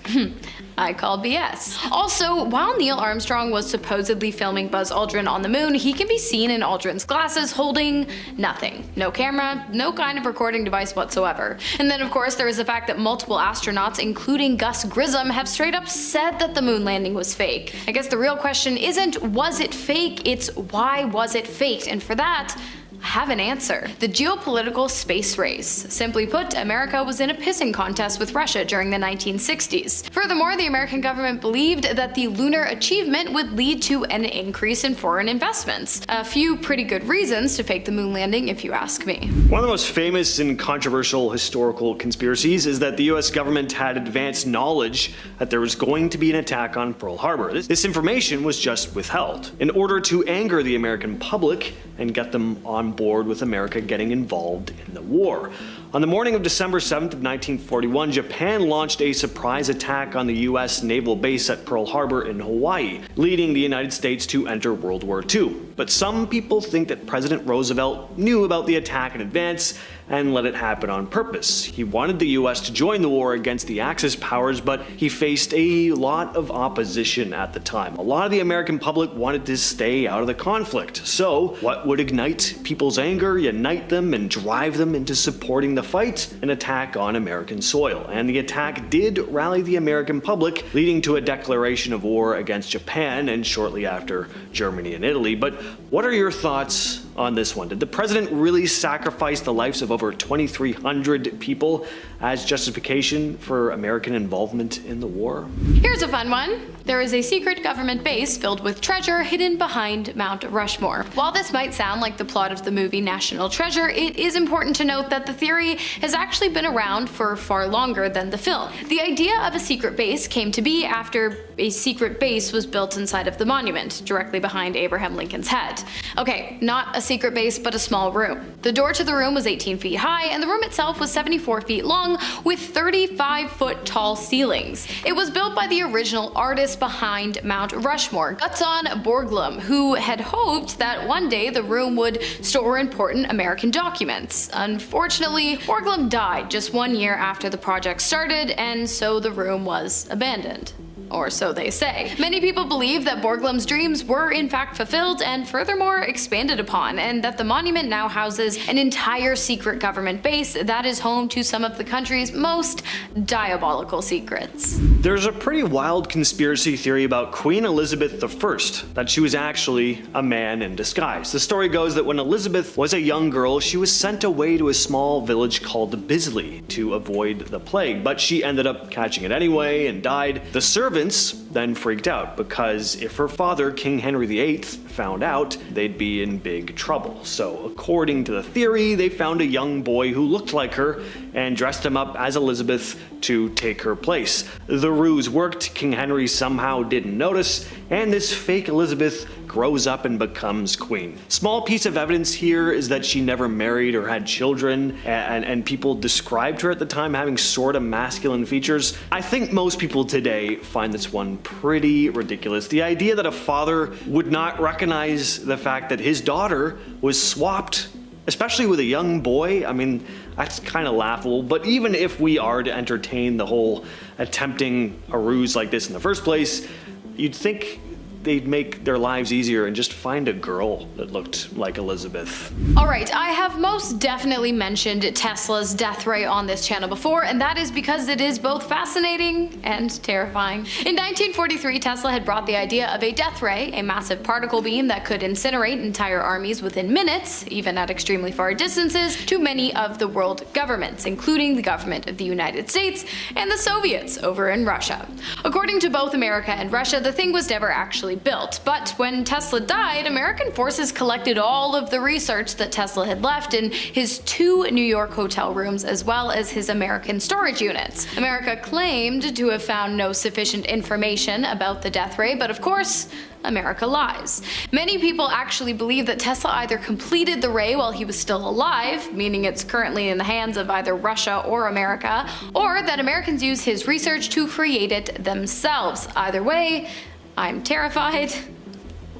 Speaker 3: I call BS. Also, while Neil Armstrong was supposedly filming Buzz Aldrin on the moon, he can be seen in Aldrin's glasses holding nothing. No camera, no kind of recording device whatsoever. And then of course there is the fact that multiple astronauts, including Gus Grissom, have straight up said that the moon landing was fake. I guess the real question isn't was it fake, it's why was it faked? And for that, I have an answer. The geopolitical space race. Simply put, America was in a pissing contest with Russia during the 1960s. Furthermore, the American government believed that the lunar achievement would lead to an increase in foreign investments. A few pretty good reasons to fake the moon landing, if you ask me.
Speaker 2: One of the most famous and controversial historical conspiracies is that the US government had advanced knowledge that there was going to be an attack on Pearl Harbor. This information was just withheld in order to anger the American public and get them on board with America getting involved in the war. On the morning of December 7th of 1941, Japan launched a surprise attack on the US naval base at Pearl Harbor in Hawaii, leading the United States to enter World War II. But some people think that President Roosevelt knew about the attack in advance and let it happen on purpose. He wanted the US to join the war against the Axis powers, but he faced a lot of opposition at the time. A lot of the American public wanted to stay out of the conflict. So what would ignite people's anger, unite them, and drive them into supporting the fight? An attack on American soil. And the attack did rally the American public, leading to a declaration of war against Japan and shortly after Germany and Italy. But what are your thoughts on this one? Did the president really sacrifice the lives of over 2,300 people as justification for American involvement in the war?
Speaker 3: Here's a fun one. There is a secret government base filled with treasure hidden behind Mount Rushmore. While this might sound like the plot of the movie National Treasure, it is important to note that the theory has actually been around for far longer than the film. The idea of a secret base came to be after a secret base was built inside of the monument, directly behind Abraham Lincoln's head. Okay, not a secret base, but a small room. The door to the room was 18 feet high, and the room itself was 74 feet long with 35-foot tall ceilings. It was built by the original artist behind Mount Rushmore, Gutzon Borglum, who had hoped that one day the room would store important American documents. Unfortunately, Borglum died just 1 year after the project started, and so the room was abandoned. Or so they say. Many people believe that Borglum's dreams were in fact fulfilled and furthermore expanded upon, and that the monument now houses an entire secret government base that is home to some of the country's most diabolical secrets.
Speaker 2: There's a pretty wild conspiracy theory about Queen Elizabeth I, that she was actually a man in disguise. The story goes that when Elizabeth was a young girl, she was sent away to a small village called Bisley to avoid the plague, but she ended up catching it anyway and died. The servants then freaked out because if her father, King Henry VIII, found out, they'd be in big trouble. So according to the theory, they found a young boy who looked like her and dressed him up as Elizabeth to take her place. The ruse worked, King Henry somehow didn't notice, and this fake Elizabeth grows up and becomes queen. Small piece of evidence here is that she never married or had children, and people described her at the time having sort of masculine features. I think most people today find this one pretty ridiculous. The idea that a father would not recognize the fact that his daughter was swapped, especially with a young boy, I mean, that's kind of laughable. But even if we are to entertain the whole attempting a ruse like this in the first place, you'd think they'd make their lives easier and just find a girl that looked like Elizabeth.
Speaker 3: Alright, I have most definitely mentioned Tesla's death ray on this channel before, and that is because it is both fascinating and terrifying. In 1943, Tesla had brought the idea of a death ray, a massive particle beam that could incinerate entire armies within minutes, even at extremely far distances, to many of the world governments, including the government of the United States and the Soviets over in Russia. According to both America and Russia, the thing was never actually actually built. But when Tesla died, American forces collected all of the research that Tesla had left in his 2 New York hotel rooms as well as his American storage units. America claimed to have found no sufficient information about the death ray, but of course, America lies. Many people actually believe that Tesla either completed the ray while he was still alive, meaning it's currently in the hands of either Russia or America, or that Americans use his research to create it themselves. Either way, I'm terrified.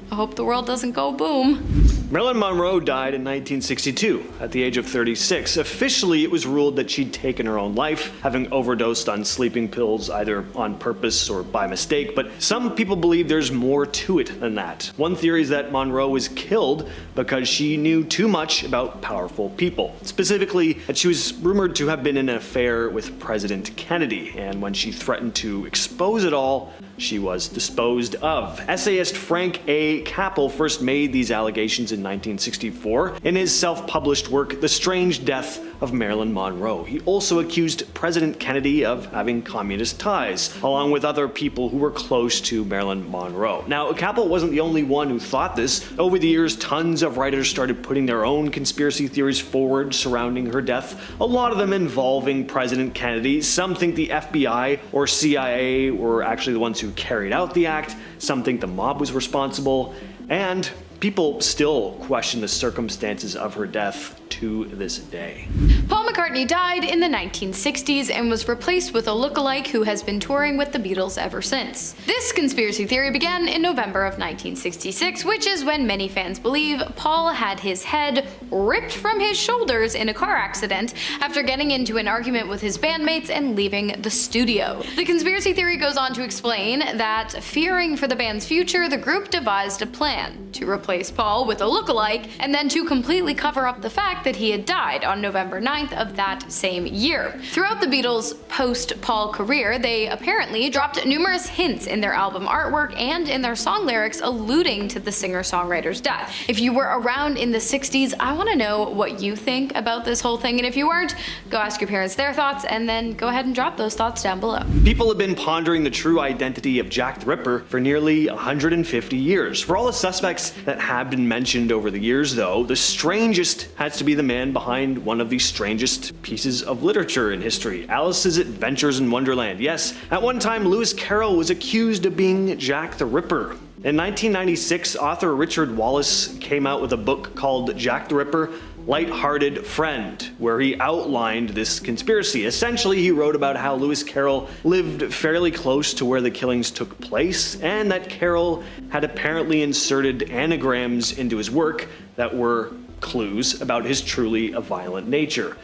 Speaker 3: I hope the world doesn't go boom.
Speaker 2: Marilyn Monroe died in 1962 at the age of 36. Officially, it was ruled that she'd taken her own life, having overdosed on sleeping pills either on purpose or by mistake, but some people believe there's more to it than that. One theory is that Monroe was killed because she knew too much about powerful people. Specifically, that she was rumored to have been in an affair with President Kennedy, and when she threatened to expose it all, she was disposed of. Essayist Frank A. Capel first made these allegations in 1964 in his self-published work, The Strange Death of Marilyn Monroe. He also accused President Kennedy of having communist ties, along with other people who were close to Marilyn Monroe. Now, Capel wasn't the only one who thought this. Over the years, tons of writers started putting their own conspiracy theories forward surrounding her death, a lot of them involving President Kennedy. Some think the FBI or CIA were actually the ones who carried out the act. Some think the mob was responsible, and people still question the circumstances of her death to this day.
Speaker 3: Paul McCartney died in the 1960s and was replaced with a lookalike who has been touring with the Beatles ever since. This conspiracy theory began in November of 1966, which is when many fans believe Paul had his head ripped from his shoulders in a car accident after getting into an argument with his bandmates and leaving the studio. The conspiracy theory goes on to explain that, fearing for the band's future, the group devised a plan to replace Paul with a lookalike and then to completely cover up the fact that he had died on November 9th of that same year. Throughout the Beatles' post-Paul career, they apparently dropped numerous hints in their album artwork and in their song lyrics alluding to the singer-songwriter's death. If you were around in the 60s, I want to know what you think about this whole thing, and if you weren't, go ask your parents their thoughts and then go ahead and drop those thoughts down below.
Speaker 2: People have been pondering the true identity of Jack the Ripper for nearly 150 years. For all the suspects that have been mentioned over the years, though, the strangest has to be the man behind one of the strangest pieces of literature in history, Alice's Adventures in Wonderland. Yes, at one time Lewis Carroll was accused of being Jack the Ripper. In 1996, author Richard Wallace came out with a book called Jack the Ripper, Light-Hearted Friend, where he outlined this conspiracy. Essentially, he wrote about how Lewis Carroll lived fairly close to where the killings took place, and that Carroll had apparently inserted anagrams into his work that were clues about his truly violent nature.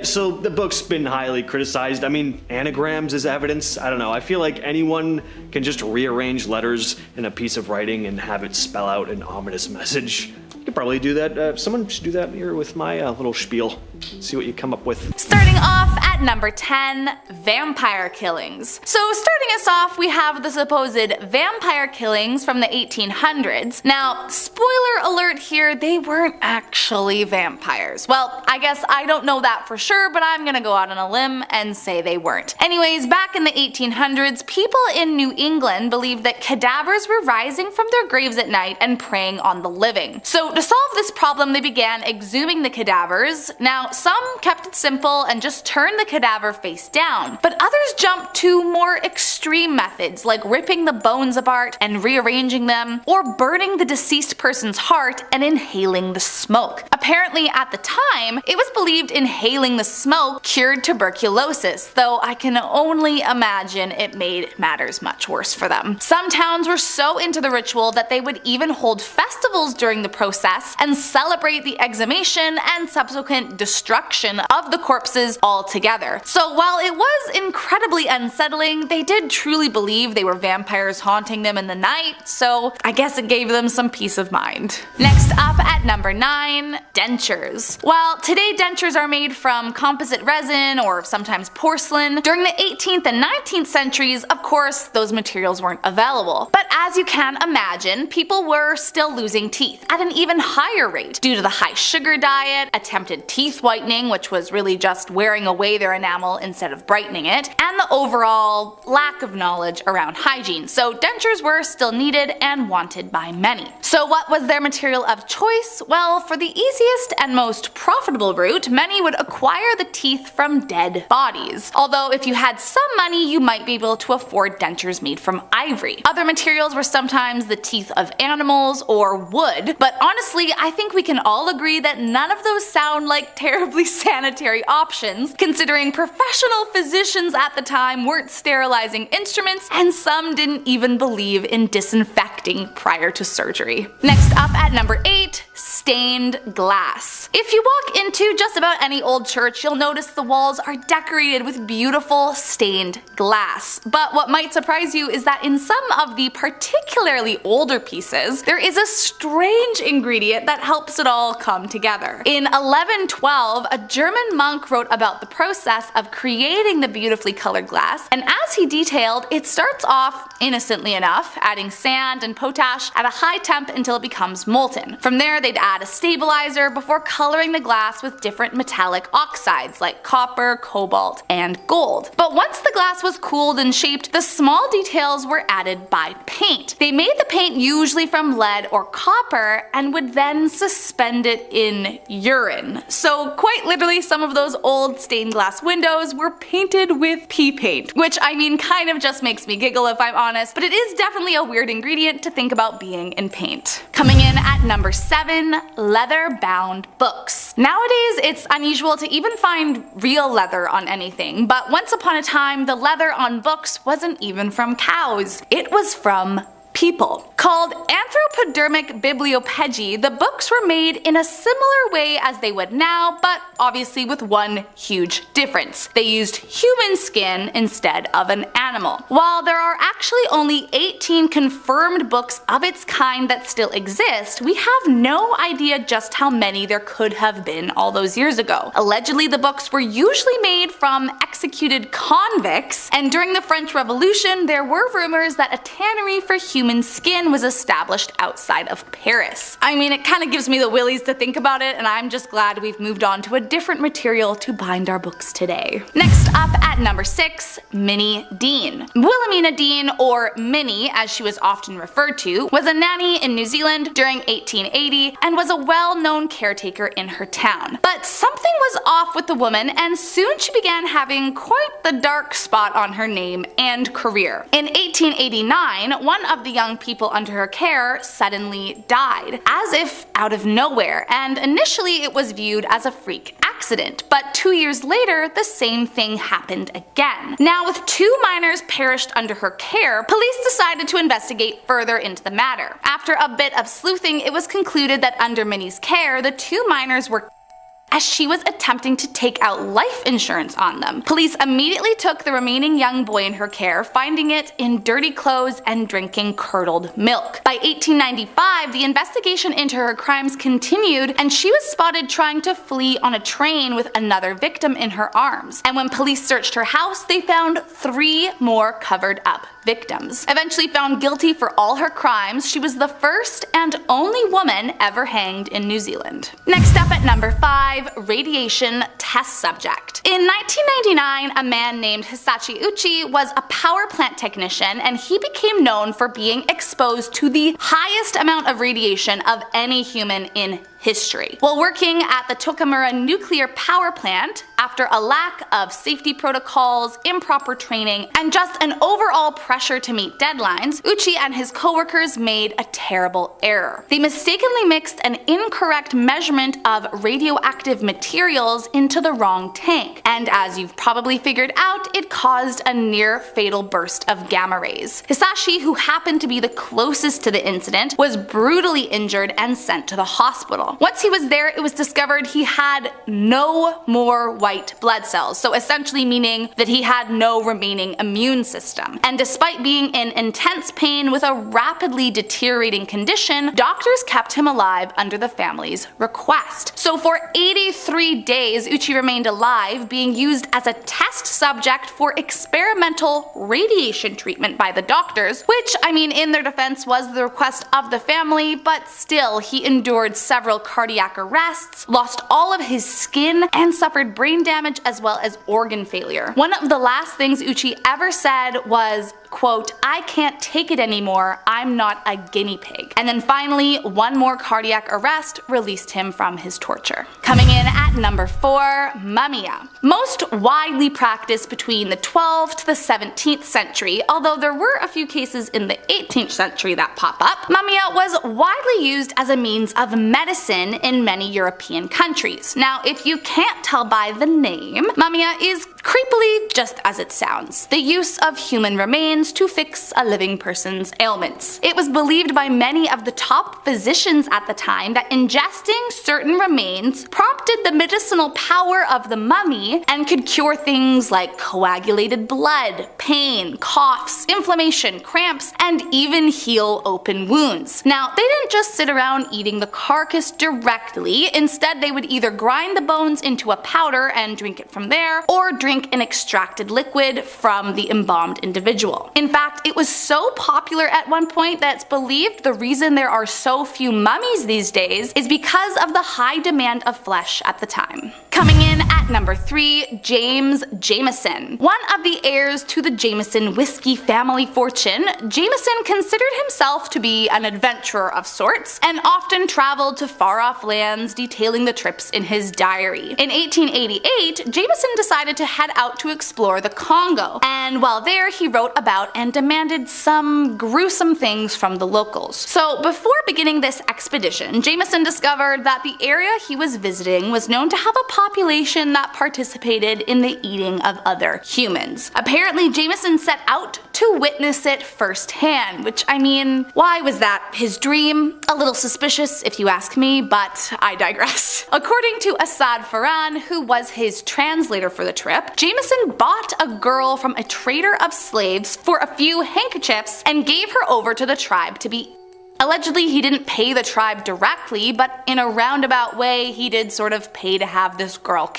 Speaker 2: So the book's been highly criticized. I mean, anagrams as evidence? I don't know. I feel like anyone can just rearrange letters in a piece of writing and have it spell out an ominous message. You could probably do that. Someone should do that here with my little spiel. See what you come up with.
Speaker 5: Starting off at number 10, vampire killings. So starting us off, we have the supposed vampire killings from the 1800s. Now, spoiler alert here, they weren't actually vampires. Well, I guess I don't know that for sure, but I'm gonna go out on a limb and say they weren't. Anyways, back in the 1800s, people in New England believed that cadavers were rising from their graves at night and preying on the living. So to solve this problem, they began exhuming the cadavers. Now, some kept it simple and just turned the cadaver face down, but others jumped to more extreme methods like ripping the bones apart and rearranging them, or burning the deceased person's heart and inhaling the smoke. Apparently at the time, it was believed inhaling the smoke cured tuberculosis, though I can only imagine it made matters much worse for them. Some towns were so into the ritual that they would even hold festivals during the process and celebrate the exhumation and subsequent destruction of the corpses altogether. So while it was incredibly unsettling, they did truly believe they were vampires haunting them in the night, so I guess it gave them some peace of mind. Next up at number 9, dentures. While today dentures are made from composite resin or sometimes porcelain, during the 18th and 19th centuries, of course, those materials weren't available. But as you can imagine, people were still losing teeth at an even even higher rate due to the high sugar diet, attempted teeth whitening, which was really just wearing away their enamel instead of brightening it, and the overall lack of knowledge around hygiene. So dentures were still needed and wanted by many. So what was their material of choice? Well, for the easiest and most profitable route, many would acquire the teeth from dead bodies. Although if you had some money, you might be able to afford dentures made from ivory. Other materials were sometimes the teeth of animals or wood, but honestly, I think we can all agree that none of those sound like terribly sanitary options, considering professional physicians at the time weren't sterilizing instruments, and some didn't even believe in disinfecting prior to surgery. Next up at number 8, stained glass. If you walk into just about any old church, you'll notice the walls are decorated with beautiful stained glass. But what might surprise you is that in some of the particularly older pieces, there is a strange ingredient that helps it all come together. In 1112, a German monk wrote about the process of creating the beautifully colored glass, and as he detailed, it starts off innocently enough, adding sand and potash at a high temp until it becomes molten. From there, they'd add a stabilizer before coloring the glass with different metallic oxides like copper, cobalt, and gold. But once the glass was cooled and shaped, the small details were added by paint. They made the paint usually from lead or copper and would then suspend it in urine. So quite literally, some of those old stained glass windows were painted with pea paint, which I mean kind of just makes me giggle if I'm honest, but it is definitely a weird ingredient to think about being in paint. Coming in at number 7, leather-bound books. Nowadays, it's unusual to even find real leather on anything, but once upon a time, the leather on books wasn't even from cows. It was from people. Called anthropodermic bibliophagy, the books were made in a similar way as they would now, but obviously with one huge difference. They used human skin instead of an animal. While there are actually only 18 confirmed books of its kind that still exist, we have no idea just how many there could have been all those years ago. Allegedly, the books were usually made from executed convicts, and during the French Revolution, there were rumors that a tannery for human skin was established outside of Paris. I mean, it kind of gives me the willies to think about it, and I'm just glad we've moved on to a different material to bind our books today. Next up at number 6, Minnie Dean. Wilhelmina Dean, or Minnie as she was often referred to, was a nanny in New Zealand during 1880 and was a well-known caretaker in her town. But something was off with the woman, and soon she began having quite the dark spot on her name and career. In 1889, one of the young people under her care suddenly died, as if out of nowhere, and initially it was viewed as a freak accident, but 2 years later the same thing happened again. Now, with 2 minors perished under her care, police decided to investigate further into the matter. After a bit of sleuthing, it was concluded that under Minnie's care, the 2 minors were as she was attempting to take out life insurance on them. Police immediately took the remaining young boy in her care, finding it in dirty clothes and drinking curdled milk. By 1895, the investigation into her crimes continued, and she was spotted trying to flee on a train with another victim in her arms. And when police searched her house, they found 3 more covered up victims. Eventually found guilty for all her crimes, she was the first and only woman ever hanged in New Zealand. Next up at number 5, radiation test subject. In 1999, a man named Hisashi Uchi was a power plant technician, and he became known for being exposed to the highest amount of radiation of any human in history. While working at the Tokamura nuclear power plant, after a lack of safety protocols, improper training, and just an overall pressure to meet deadlines, Uchi and his coworkers made a terrible error. They mistakenly mixed an incorrect measurement of radioactive materials into the wrong tank, and as you've probably figured out, it caused a near fatal burst of gamma rays. Hisashi, who happened to be the closest to the incident, was brutally injured and sent to the hospital. hospital. Once he was there, it was discovered he had no more white blood cells, so essentially meaning that he had no remaining immune system. And despite being in intense pain with a rapidly deteriorating condition, doctors kept him alive under the family's request. So for 83 days, Uchi remained alive, being used as a test subject for experimental radiation treatment by the doctors, which, I mean, in their defense was the request of the family, but still, he endured several cardiac arrests, lost all of his skin, and suffered brain damage as well as organ failure. One of the last things Uchi ever said was, quote, "I can't take it anymore, I'm not a guinea pig." And then finally, one more cardiac arrest released him from his torture. Coming in at number 4, Mumia. Most widely practiced between the 12th to the 17th century, although there were a few cases in the 18th century that pop up. Mumia was widely used as a means of medicine in many European countries. Now, if you can't tell by the name, mumia is creepily just as it sounds, the use of human remains to fix a living person's ailments. It was believed by many of the top physicians at the time that ingesting certain remains prompted the medicinal power of the mummy and could cure things like coagulated blood, pain, coughs, inflammation, cramps, and even heal open wounds. Now, they didn't just sit around eating the carcass directly. Instead, they would either grind the bones into a powder and drink it from there, or drink an extracted liquid from the embalmed individual. In fact, it was so popular at one point that it's believed the reason there are so few mummies these days is because of the high demand of flesh at the time. Coming in at number 3, James Jameson. One of the heirs to the Jameson whiskey family fortune, Jameson considered himself to be an adventurer of sorts and often traveled to far-off lands, detailing the trips in his diary. In 1888, Jameson decided to head out to explore the Congo, and while there he wrote about and demanded some gruesome things from the locals. So before beginning this expedition, Jameson discovered that the area he was visiting was known to have a population that participated in the eating of other humans. Apparently, Jameson set out to witness it firsthand, which, I mean, why was that his dream? A little suspicious if you ask me, but I digress. According to Asad Farhan, who was his translator for the trip, Jameson bought a girl from a trader of slaves for a few handkerchiefs and gave her over to the tribe to be. Allegedly, he didn't pay the tribe directly, but in a roundabout way, he did sort of pay to have this girl.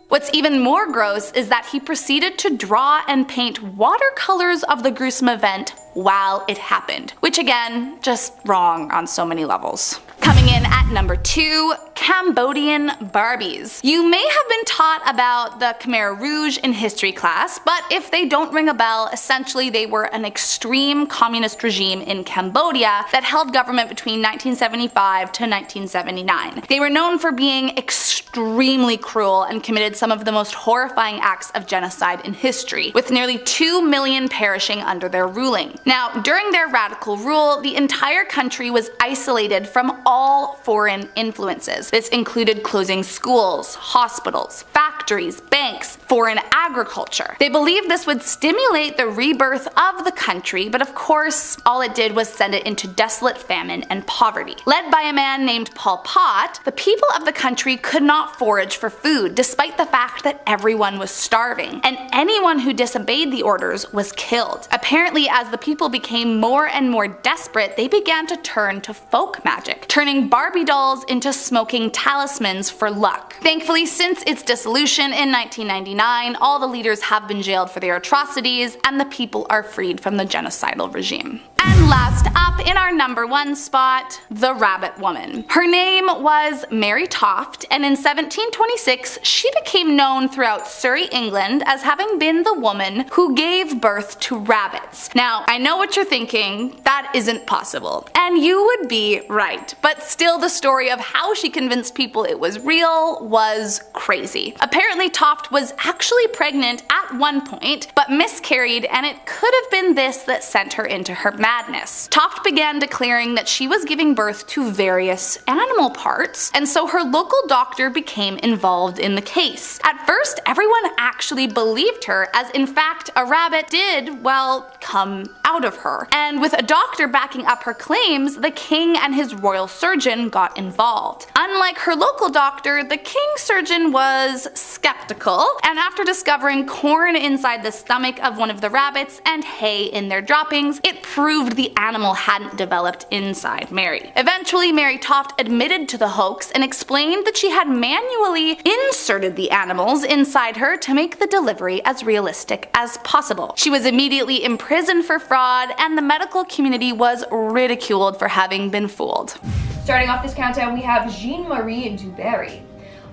Speaker 5: What's even more gross is that he proceeded to draw and paint watercolors of the gruesome event while it happened, which again, just wrong on so many levels. Coming in at number 2, Cambodian Barbies. You may have been taught about the Khmer Rouge in history class, but if they don't ring a bell, essentially they were an extreme communist regime in Cambodia that held government between 1975 to 1979. They were known for being extremely cruel and committed some of the most horrifying acts of genocide in history, with nearly 2 million perishing under their ruling. Now, during their radical rule, the entire country was isolated from all foreign influences. This included closing schools, hospitals, factories, banks, foreign agriculture. They believed this would stimulate the rebirth of the country, but of course, all it did was send it into desolate famine and poverty. Led by a man named Pol Pot, the people of the country could not forage for food, despite the fact that everyone was starving, and anyone who disobeyed the orders was killed. Apparently, as the people became more and more desperate, they began to turn to folk magic, turning Barbie dolls into smoking talismans for luck. Thankfully, since its dissolution in 1999, all the leaders have been jailed for their atrocities, and the people are freed from the genocidal regime. And last up, in our number 1 spot, the Rabbit Woman. Her name was Mary Toft, and in 1726 she became known throughout Surrey, England as having been the woman who gave birth to rabbits. Now, I know what you're thinking, that isn't possible. And you would be right, but still the story of how she convinced people it was real was crazy. Apparently Toft was actually pregnant at one point, but miscarried, and it could have been this that sent her into her madness. madness. Toft began declaring that she was giving birth to various animal parts, and so her local doctor became involved in the case. At first, everyone actually believed her, as in fact a rabbit did, well, come out of her. And with a doctor backing up her claims, the king and his royal surgeon got involved. Unlike her local doctor, the king's surgeon was skeptical, and after discovering corn inside the stomach of one of the rabbits and hay in their droppings, it proved the animal hadn't developed inside Mary. Eventually, Mary Toft admitted to the hoax and explained that she had manually inserted the animals inside her to make the delivery as realistic as possible. She was immediately imprisoned for fraud, and the medical community was ridiculed for having been fooled.
Speaker 6: Starting off this countdown, we have Jean-Marie Dubarry.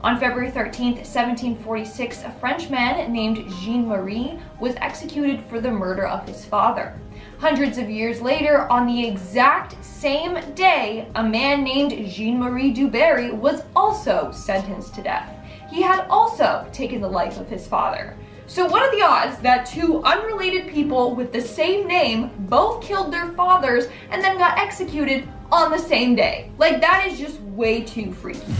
Speaker 6: On February 13th, 1746, a French man named Jean-Marie was executed for the murder of his father. Hundreds of years later, on the exact same day, a man named Jean-Marie Dubarry was also sentenced to death. He had also taken the life of his father. So what are the odds that two unrelated people with the same name both killed their fathers and then got executed on the same day? Like, that is just way too freaky.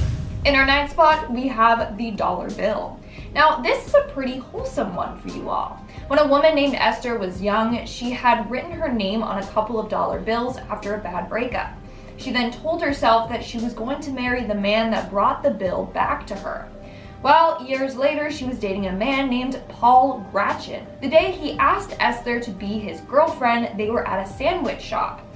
Speaker 6: In our ninth spot, we have the dollar bill. Now, this is a pretty wholesome one for you all. When a woman named Esther was young, she had written her name on a couple of dollar bills after a bad breakup. She then told herself that she was going to marry the man that brought the bill back to her. Well, years later, she was dating a man named Paul Gratchen. The day he asked Esther to be his girlfriend, they were at a sandwich shop.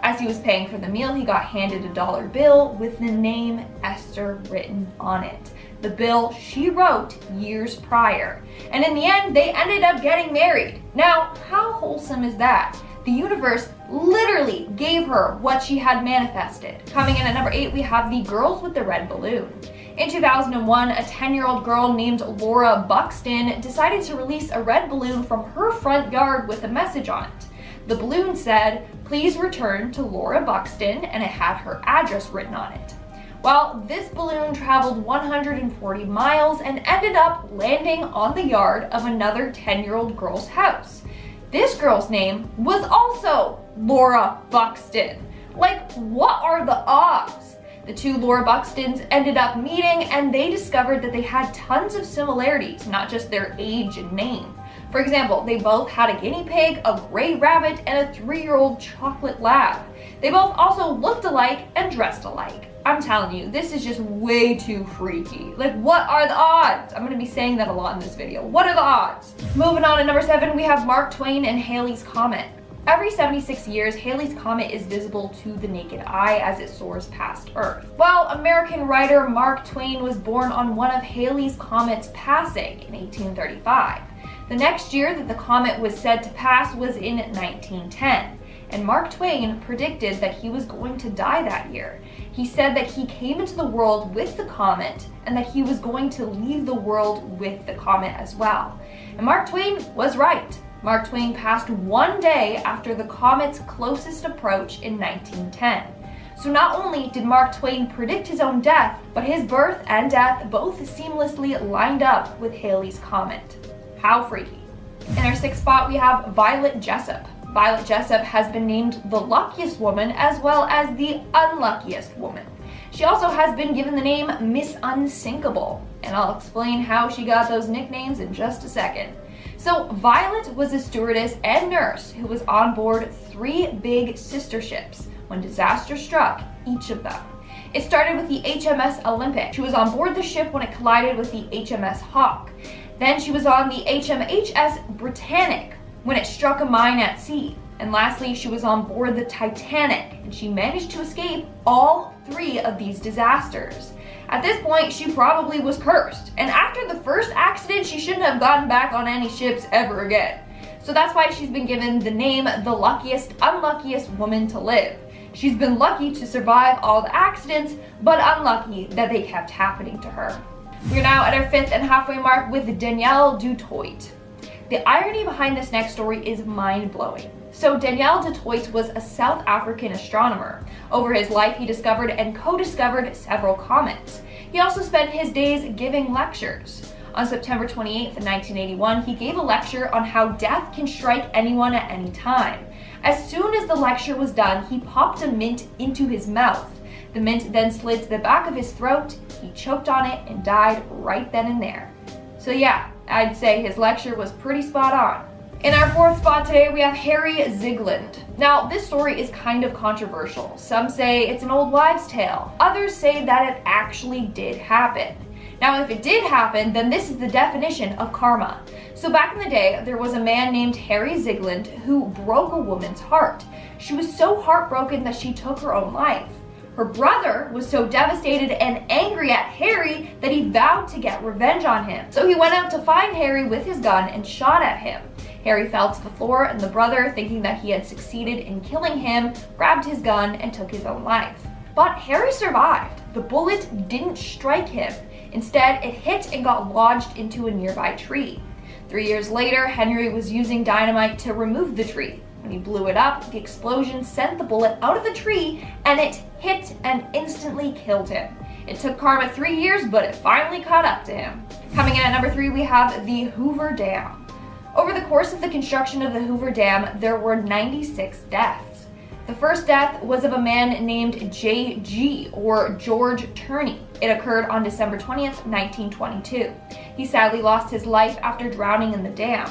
Speaker 6: As he was paying for the meal, he got handed a dollar bill with the name Esther written on it. The bill she wrote years prior. And in the end, they ended up getting married. Now, how wholesome is that? The universe literally gave her what she had manifested. Coming in at number 8, we have the girls with the red balloon. In 2001, a 10-year-old girl named Laura Buxton decided to release a red balloon from her front yard with a message on it. The balloon said, "Please return to Laura Buxton," and it had her address written on it. Well, this balloon traveled 140 miles and ended up landing on the yard of another 10-year-old girl's house. This girl's name was also Laura Buxton. Like, what are the odds? The two Laura Buxtons ended up meeting, and they discovered that they had tons of similarities, not just their age and name. For example, they both had a guinea pig, a gray rabbit, and a 3-year-old chocolate lab. They both also looked alike and dressed alike. I'm telling you, this is just way too freaky. Like, what are the odds? I'm gonna be saying that a lot in this video. What are the odds? Moving on to number 7, we have Mark Twain and Halley's Comet. Every 76 years, Halley's Comet is visible to the naked eye as it soars past Earth. Well, American writer Mark Twain was born on one of Halley's Comets passing in 1835. The next year that the comet was said to pass was in 1910, and Mark Twain predicted that he was going to die that year. He said that he came into the world with the comet and that he was going to leave the world with the comet as well. And Mark Twain was right. Mark Twain passed one day after the comet's closest approach in 1910. So not only did Mark Twain predict his own death, but his birth and death both seamlessly lined up with Halley's Comet. How freaky. In our 6th spot, we have Violet Jessup. Violet Jessup has been named the luckiest woman as well as the unluckiest woman. She also has been given the name Miss Unsinkable, and I'll explain how she got those nicknames in just a second. So Violet was a stewardess and nurse who was on board 3 big sister ships when disaster struck each of them. It started with the HMS Olympic. She was on board the ship when it collided with the HMS Hawk. Then she was on the HMHS Britannic when it struck a mine at sea. And lastly, she was on board the Titanic, and she managed to escape all 3 of these disasters. At this point, she probably was cursed, and after the first accident, she shouldn't have gotten back on any ships ever again. So that's why she's been given the name the luckiest, unluckiest woman to live. She's been lucky to survive all the accidents, but unlucky that they kept happening to her. We're now at our 5th and halfway mark with Daniel du Toit. The irony behind this next story is mind-blowing. So Daniel du Toit was a South African astronomer. Over his life, he discovered and co-discovered several comets. He also spent his days giving lectures. On September 28th, 1981, he gave a lecture on how death can strike anyone at any time. As soon as the lecture was done, he popped a mint into his mouth. The mint then slid to the back of his throat, he choked on it, and died right then and there. So yeah, I'd say his lecture was pretty spot on. In our fourth spot today, we have Harry Zigland. Now, this story is kind of controversial. Some say it's an old wives' tale. Others say that it actually did happen. Now, if it did happen, then this is the definition of karma. So back in the day, there was a man named Harry Zigland who broke a woman's heart. She was so heartbroken that she took her own life. Her brother was so devastated and angry at Harry that he vowed to get revenge on him. So he went out to find Harry with his gun and shot at him. Harry fell to the floor, and the brother, thinking that he had succeeded in killing him, grabbed his gun and took his own life. But Harry survived. The bullet didn't strike him. Instead, it hit and got lodged into a nearby tree. 3 years later, Henry was using dynamite to remove the tree. When he blew it up, the explosion sent the bullet out of the tree, and it hit and instantly killed him. It took karma 3 years, but it finally caught up to him. Coming in at number 3, we have the Hoover Dam. Over the course of the construction of the Hoover Dam, there were 96 deaths. The first death was of a man named J.G. or George Turney. It occurred on December 20th, 1922. He sadly lost his life after drowning in the dam.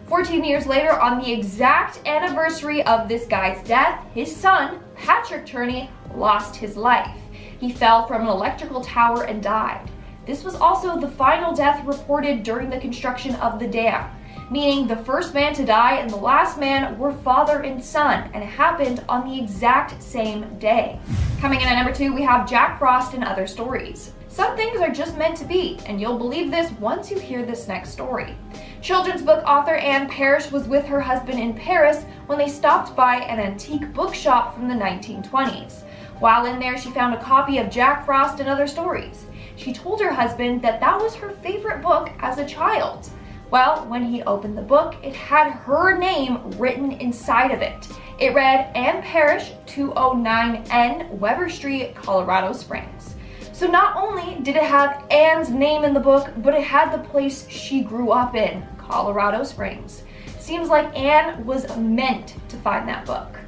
Speaker 6: 14 years later, on the exact anniversary of this guy's death, his son, Patrick Turney, lost his life. He fell from an electrical tower and died. This was also the final death reported during the construction of the dam, meaning the first man to die and the last man were father and son, and it happened on the exact same day. Coming in at number 2, we have Jack Frost and Other Stories. Some things are just meant to be, and you'll believe this once you hear this next story. Children's book author Anne Parrish was with her husband in Paris when they stopped by an antique bookshop from the 1920s. While in there, she found a copy of Jack Frost and Other Stories. She told her husband that that was her favorite book as a child. Well, when he opened the book, it had her name written inside of it. It read Anne Parrish, 209N Weber Street, Colorado Springs. So not only did it have Anne's name in the book, but it had the place she grew up in, Colorado Springs. Seems like Anne was meant to find that book.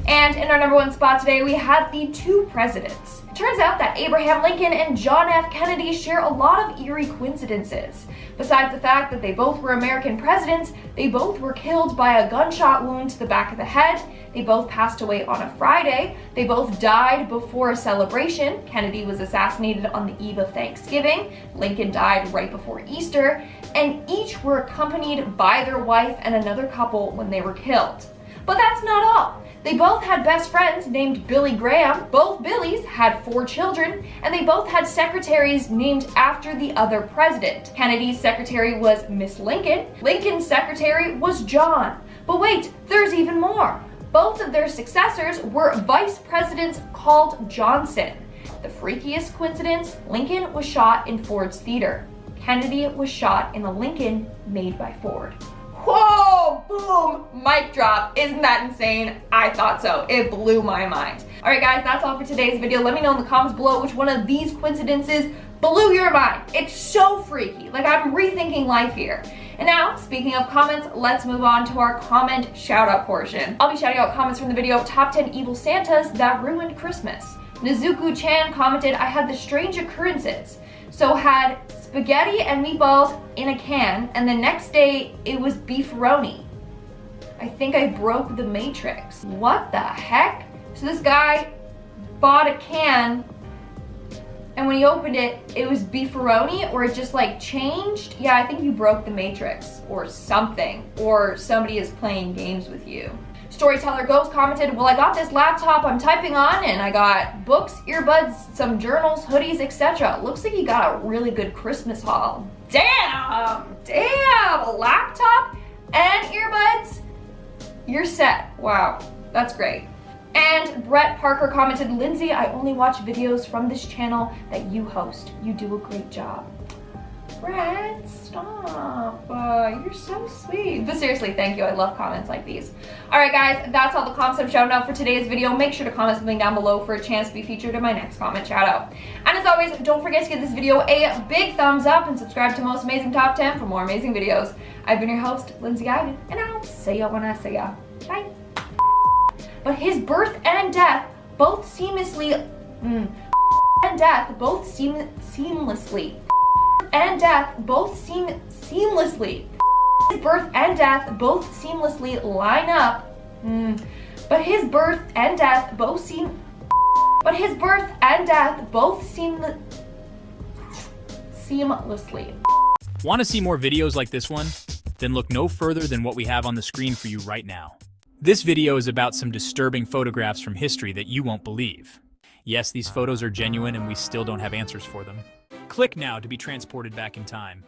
Speaker 6: And in our number 1 spot today, we have the 2 presidents. It turns out that Abraham Lincoln and John F. Kennedy share a lot of eerie coincidences. Besides the fact that they both were American presidents, they both were killed by a gunshot wound to the back of the head. They both passed away on a Friday. They both died before a celebration. Kennedy was assassinated on the eve of Thanksgiving. Lincoln died right before Easter. And each were accompanied by their wife and another couple when they were killed. But that's not all. They both had best friends named Billy Graham. Both Billies had 4 children, and they both had secretaries named after the other president. Kennedy's secretary was Miss Lincoln. Lincoln's secretary was John. But wait, there's even more. Both of their successors were vice presidents called Johnson. The freakiest coincidence, Lincoln was shot in Ford's theater. Kennedy was shot in a Lincoln made by Ford. Whoa, boom, mic drop. Isn't that insane? I thought so. It blew my mind. All right, guys, that's all for today's video. Let me know in the comments below which one of these coincidences blew your mind. It's so freaky. Like, I'm rethinking life here. And now, speaking of comments, let's move on to our comment shout out portion. I'll be shouting out comments from the video Top 10 Evil Santas That Ruined Christmas. Nezuko Chan commented, I had the strange occurrences. So had spaghetti and meatballs in a can, and the next day it was beefaroni. I think I broke the matrix. What the heck? So this guy bought a can, and when he opened it, it was beefaroni, or it just like changed? Yeah, I think you broke the matrix or something, or somebody is playing games with you. Storyteller Ghost commented, well, I got this laptop I'm typing on, and I got books, earbuds, some journals, hoodies, etc. Looks like you got a really good Christmas haul. Damn, a laptop and earbuds? You're set. Wow, that's great. And Brett Parker commented, Lindsay, I only watch videos from this channel that you host. You do a great job. Brett, stop. You're so sweet. But seriously, thank you. I love comments like these. Alright guys, that's all the comments I'm shouting out for today's video. Make sure to comment something down below for a chance to be featured in my next comment shout out. And as always, don't forget to give this video a big thumbs up and subscribe to Most Amazing Top 10 for more amazing videos. I've been your host, Lindsay Iden, and I'll see ya when I see ya. Bye. but his birth and death both seamlessly and death both seamlessly and death both seamlessly. His birth and death both seamlessly line up. But his birth and death both seamlessly.
Speaker 7: Want to see more videos like this one? Then look no further than what we have on the screen for you right now. This video is about some disturbing photographs from history that you won't believe. Yes, these photos are genuine and we still don't have answers for them. Click now to be transported back in time.